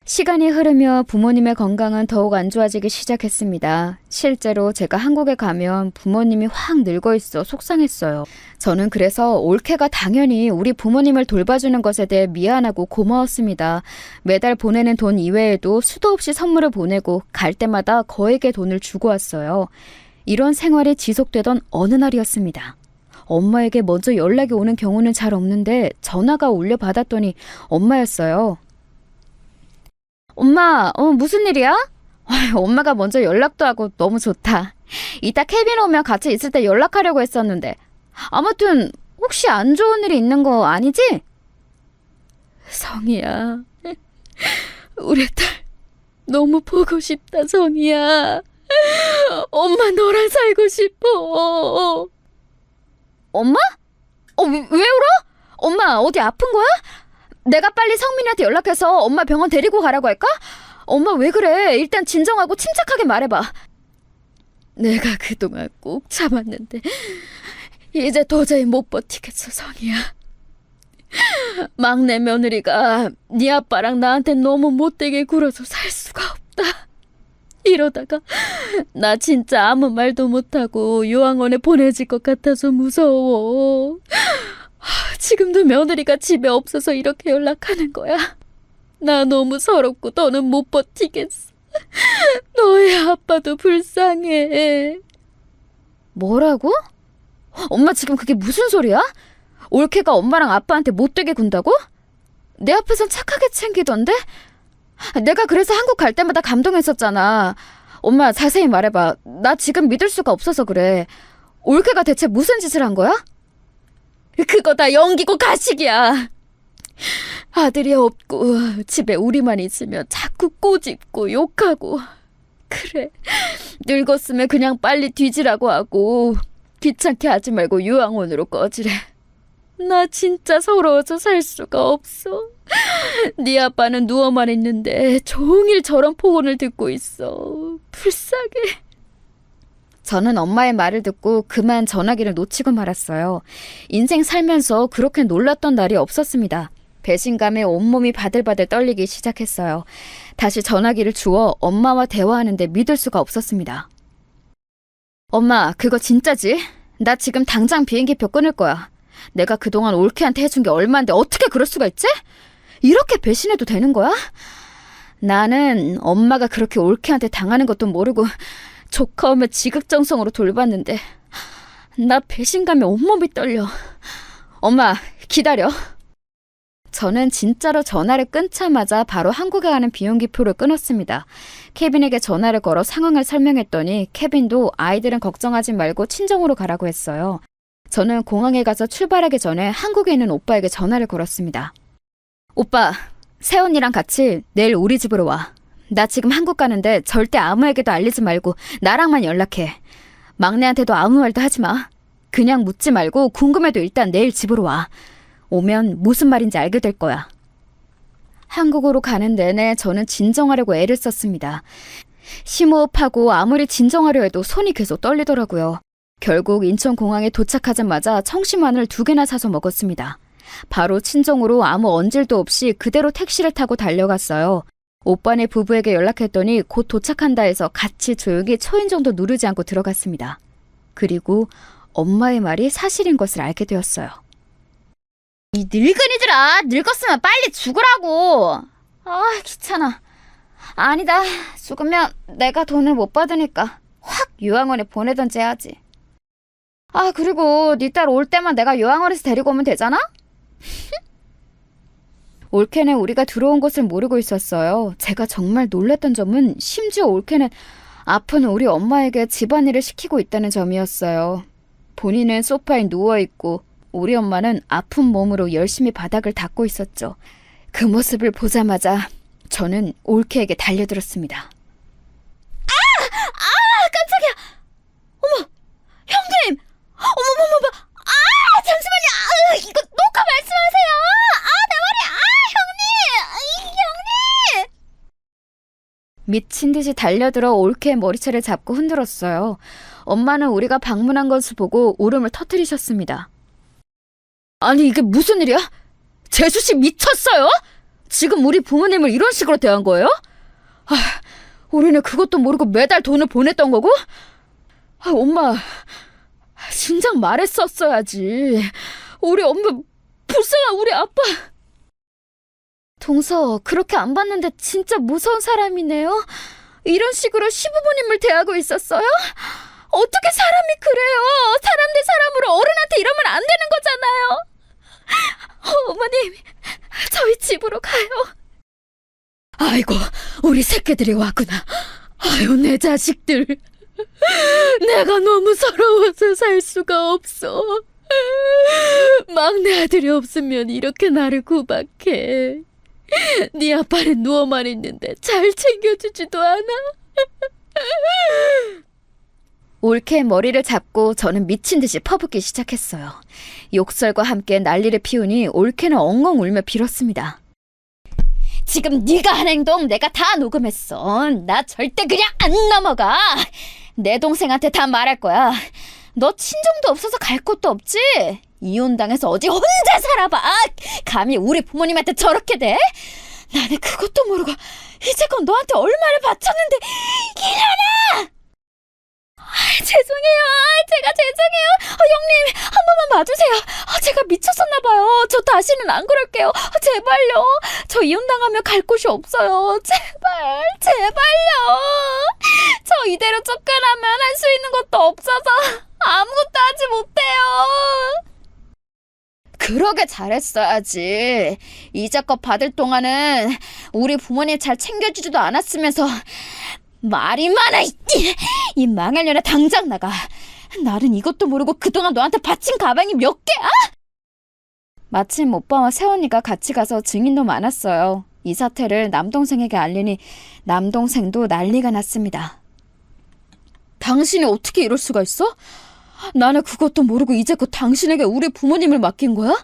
시간이 흐르며 부모님의 건강은 더욱 안 좋아지기 시작했습니다. 실제로 제가 한국에 가면 부모님이 확 늙어 있어 속상했어요. 저는 그래서 올케가 당연히 우리 부모님을 돌봐주는 것에 대해 미안하고 고마웠습니다. 매달 보내는 돈 이외에도 수도 없이 선물을 보내고 갈 때마다 거액의 돈을 주고 왔어요. 이런 생활이 지속되던 어느 날이었습니다. 엄마에게 먼저 연락이 오는 경우는 잘 없는데 전화가 울려 받았더니 엄마였어요. 엄마, 무슨 일이야? 엄마가 먼저 연락도 하고 너무 좋다. 이따 케빈 오면 같이 있을 때 연락하려고 했었는데. 아무튼 혹시 안 좋은 일이 있는 거 아니지? 성희야, 우리 딸 너무 보고 싶다, 성희야. 엄마 너랑 살고 싶어. 엄마? 왜 울어? 엄마 어디 아픈 거야? 내가 빨리 성민이한테 연락해서 엄마 병원 데리고 가라고 할까? 엄마 왜 그래? 일단 진정하고 침착하게 말해봐. 내가 그동안 꼭 참았는데 이제 도저히 못 버티겠어, 성희야. 막내 며느리가 네 아빠랑 나한테 너무 못되게 굴어서 살 수가 없다. 이러다가 나 진짜 아무 말도 못하고 요양원에 보내질 것 같아서 무서워. 지금도 며느리가 집에 없어서 이렇게 연락하는 거야. 나 너무 서럽고 더는 못 버티겠어. 너의 아빠도 불쌍해. 뭐라고? 엄마 지금 그게 무슨 소리야? 올케가 엄마랑 아빠한테 못되게 군다고? 내 앞에선 착하게 챙기던데? 내가 그래서 한국 갈 때마다 감동했었잖아. 엄마 자세히 말해봐. 나 지금 믿을 수가 없어서 그래. 올케가 대체 무슨 짓을 한 거야? 그거 다 연기고 가식이야. 아들이 없고 집에 우리만 있으면 자꾸 꼬집고 욕하고. 그래, 늙었으면 그냥 빨리 뒤지라고 하고 귀찮게 하지 말고 요양원으로 꺼지래. 나 진짜 서러워서 살 수가 없어. 네 아빠는 누워만 있는데 종일 저런 폭언을 듣고 있어. 불쌍해. 저는 엄마의 말을 듣고 그만 전화기를 놓치고 말았어요. 인생 살면서 그렇게 놀랐던 날이 없었습니다. 배신감에 온몸이 바들바들 떨리기 시작했어요. 다시 전화기를 주워 엄마와 대화하는데 믿을 수가 없었습니다. 엄마, 그거 진짜지? 나 지금 당장 비행기표 끊을 거야. 내가 그동안 올케한테 해준 게 얼마인데 어떻게 그럴 수가 있지? 이렇게 배신해도 되는 거야? 나는 엄마가 그렇게 올케한테 당하는 것도 모르고 조카 오면 지극정성으로 돌봤는데 나 배신감에 온몸이 떨려. 엄마, 기다려. 저는 진짜로 전화를 끊자마자 바로 한국에 가는 비행기표를 끊었습니다. 케빈에게 전화를 걸어 상황을 설명했더니 케빈도 아이들은 걱정하지 말고 친정으로 가라고 했어요. 저는 공항에 가서 출발하기 전에 한국에 있는 오빠에게 전화를 걸었습니다. 오빠, 새언니랑 같이 내일 우리 집으로 와. 나 지금 한국 가는데 절대 아무에게도 알리지 말고 나랑만 연락해. 막내한테도 아무 말도 하지 마. 그냥 묻지 말고 궁금해도 일단 내일 집으로 와. 오면 무슨 말인지 알게 될 거야. 한국으로 가는 내내 저는 진정하려고 애를 썼습니다. 심호흡하고 아무리 진정하려 해도 손이 계속 떨리더라고요. 결국 인천공항에 도착하자마자 청심환을 2개나 사서 먹었습니다. 바로 친정으로 아무 언질도 없이 그대로 택시를 타고 달려갔어요. 오빠네 부부에게 연락했더니 곧 도착한다 해서 같이 조용히 초인종도 누르지 않고 들어갔습니다. 그리고 엄마의 말이 사실인 것을 알게 되었어요. 이 늙은이들아, 늙었으면 빨리 죽으라고. 아, 귀찮아. 아니다, 죽으면 내가 돈을 못 받으니까 확 요양원에 보내던지 해야지. 아, 그리고 네 딸 올 때만 내가 요양원에서 데리고 오면 되잖아? 올케는 우리가 들어온 것을 모르고 있었어요. 제가 정말 놀랐던 점은 심지어 올케는 아픈 우리 엄마에게 집안일을 시키고 있다는 점이었어요. 본인은 소파에 누워있고 우리 엄마는 아픈 몸으로 열심히 바닥을 닦고 있었죠. 그 모습을 보자마자 저는 올케에게 달려들었습니다. 깜짝이야. 어머, 형님. 어머머머머. 잠시만요. 이거 녹화 말씀하세요. 내 머리. 형님. 미친 듯이 달려들어 올케의 머리채를 잡고 흔들었어요. 엄마는 우리가 방문한 것을 보고 울음을 터뜨리셨습니다. 아니, 이게 무슨 일이야? 재수씨 미쳤어요? 지금 우리 부모님을 이런 식으로 대한 거예요? 아, 우리는 그것도 모르고 매달 돈을 보냈던 거고? 아, 엄마, 진작 말했었어야지. 우리 엄마, 불쌍한 우리 아빠. 동서, 그렇게 안 봤는데 진짜 무서운 사람이네요. 이런 식으로 시부모님을 대하고 있었어요? 어떻게 사람이 그래요? 사람 대 사람으로 어른한테 이러면 안 되는 거잖아요. 어머님, 저희 집으로 가요. 아이고, 우리 새끼들이 왔구나. 아유, 내 자식들. 내가 너무 서러워서 살 수가 없어. 막내 아들이 없으면 이렇게 나를 구박해. 네 아빠는 누워만 있는데 잘 챙겨주지도 않아. 올케의 머리를 잡고 저는 미친 듯이 퍼붓기 시작했어요. 욕설과 함께 난리를 피우니 올케는 엉엉 울며 빌었습니다. 지금 네가 한 행동 내가 다 녹음했어. 나 절대 그냥 안 넘어가. 내 동생한테 다 말할 거야. 너 친정도 없어서 갈 곳도 없지? 이혼당해서 어디 혼자 살아봐. 감히 우리 부모님한테 저렇게 대? 나는 그것도 모르고 이제껏 너한테 얼마를 바쳤는데 이년아! 죄송해요. 제가 죄송해요. 형님, 한 번만 봐주세요. 제가 미쳤었나봐요. 저 다시는 안 그럴게요. 제발요. 저 이혼당하면 갈 곳이 없어요. 제발, 제발요. 저 이대로 쫓겨나면 할 수 있는 것도 없어서 아무것도 하지 못해요. 그러게 잘했어야지. 이자껏 받을 동안은 우리 부모님 잘 챙겨주지도 않았으면서 말이 많아. 이 망할 년아, 당장 나가. 나는 이것도 모르고 그동안 너한테 바친 가방이 몇 개야? 마침 오빠와 새언니가 같이 가서 증인도 많았어요. 이 사태를 남동생에게 알리니 남동생도 난리가 났습니다. 당신이 어떻게 이럴 수가 있어? 나는 그것도 모르고 이제껏 당신에게 우리 부모님을 맡긴 거야?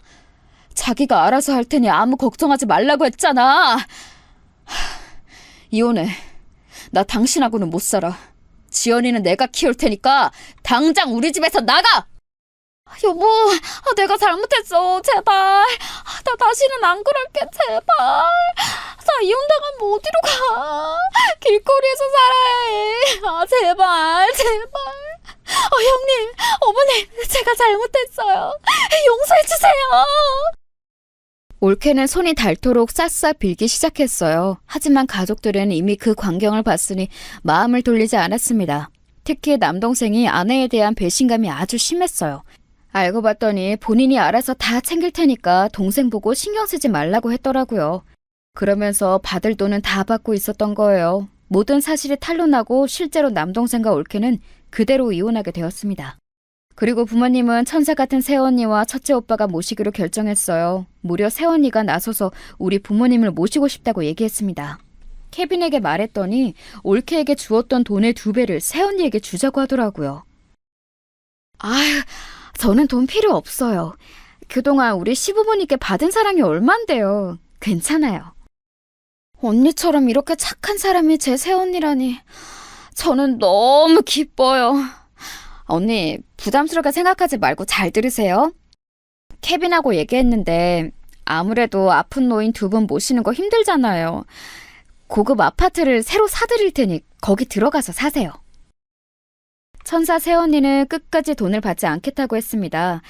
자기가 알아서 할 테니 아무 걱정하지 말라고 했잖아. 이혼해. 나 당신하고는 못 살아. 지연이는 내가 키울 테니까 당장 우리 집에서 나가! 여보, 내가 잘못했어. 제발. 나 다시는 안 그럴게. 제발. 나 이혼당하면 어디로 가? 길거리에서 살아야 해. 제발, 제발. 형님, 어머니, 제가 잘못했어요. 용서해주세요. 올케는 손이 닳도록 싹싹 빌기 시작했어요. 하지만 가족들은 이미 그 광경을 봤으니 마음을 돌리지 않았습니다. 특히 남동생이 아내에 대한 배신감이 아주 심했어요. 알고 봤더니 본인이 알아서 다 챙길 테니까 동생 보고 신경 쓰지 말라고 했더라고요. 그러면서 받을 돈은 다 받고 있었던 거예요. 모든 사실이 탄로나고 실제로 남동생과 올케는 그대로 이혼하게 되었습니다. 그리고 부모님은 천사 같은 새언니와 첫째 오빠가 모시기로 결정했어요. 무려 새언니가 나서서 우리 부모님을 모시고 싶다고 얘기했습니다. 케빈에게 말했더니 올케에게 주었던 돈의 2배를 새언니에게 주자고 하더라고요. 아휴, 저는 돈 필요 없어요. 그동안 우리 시부모님께 받은 사랑이 얼만데요. 괜찮아요. 언니처럼 이렇게 착한 사람이 제 새언니라니 저는 너무 기뻐요. 언니, 부담스럽게 생각하지 말고 잘 들으세요. 케빈하고 얘기했는데 아무래도 아픈 노인 2분 모시는 거 힘들잖아요. 고급 아파트를 새로 사드릴 테니 거기 들어가서 사세요. 천사 새언니는 끝까지 돈을 받지 않겠다고 했습니다.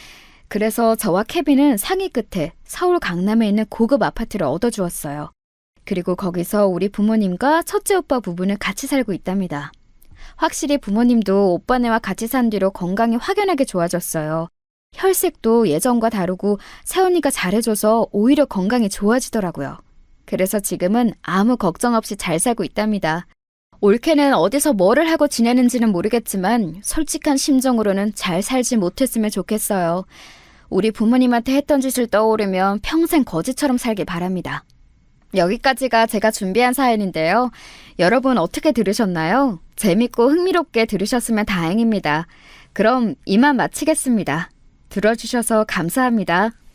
그래서 저와 케빈은 상의 끝에 서울 강남에 있는 고급 아파트를 얻어주었어요. 그리고 거기서 우리 부모님과 첫째 오빠 부부는 같이 살고 있답니다. 확실히 부모님도 오빠네와 같이 산 뒤로 건강이 확연하게 좋아졌어요. 혈색도 예전과 다르고 새언니가 잘해줘서 오히려 건강이 좋아지더라고요. 그래서 지금은 아무 걱정 없이 잘 살고 있답니다. 올케는 어디서 뭐를 하고 지내는지는 모르겠지만 솔직한 심정으로는 잘 살지 못했으면 좋겠어요. 우리 부모님한테 했던 짓을 떠오르면 평생 거지처럼 살길 바랍니다. 여기까지가 제가 준비한 사연인데요. 여러분 어떻게 들으셨나요? 재밌고 흥미롭게 들으셨으면 다행입니다. 그럼 이만 마치겠습니다. 들어주셔서 감사합니다.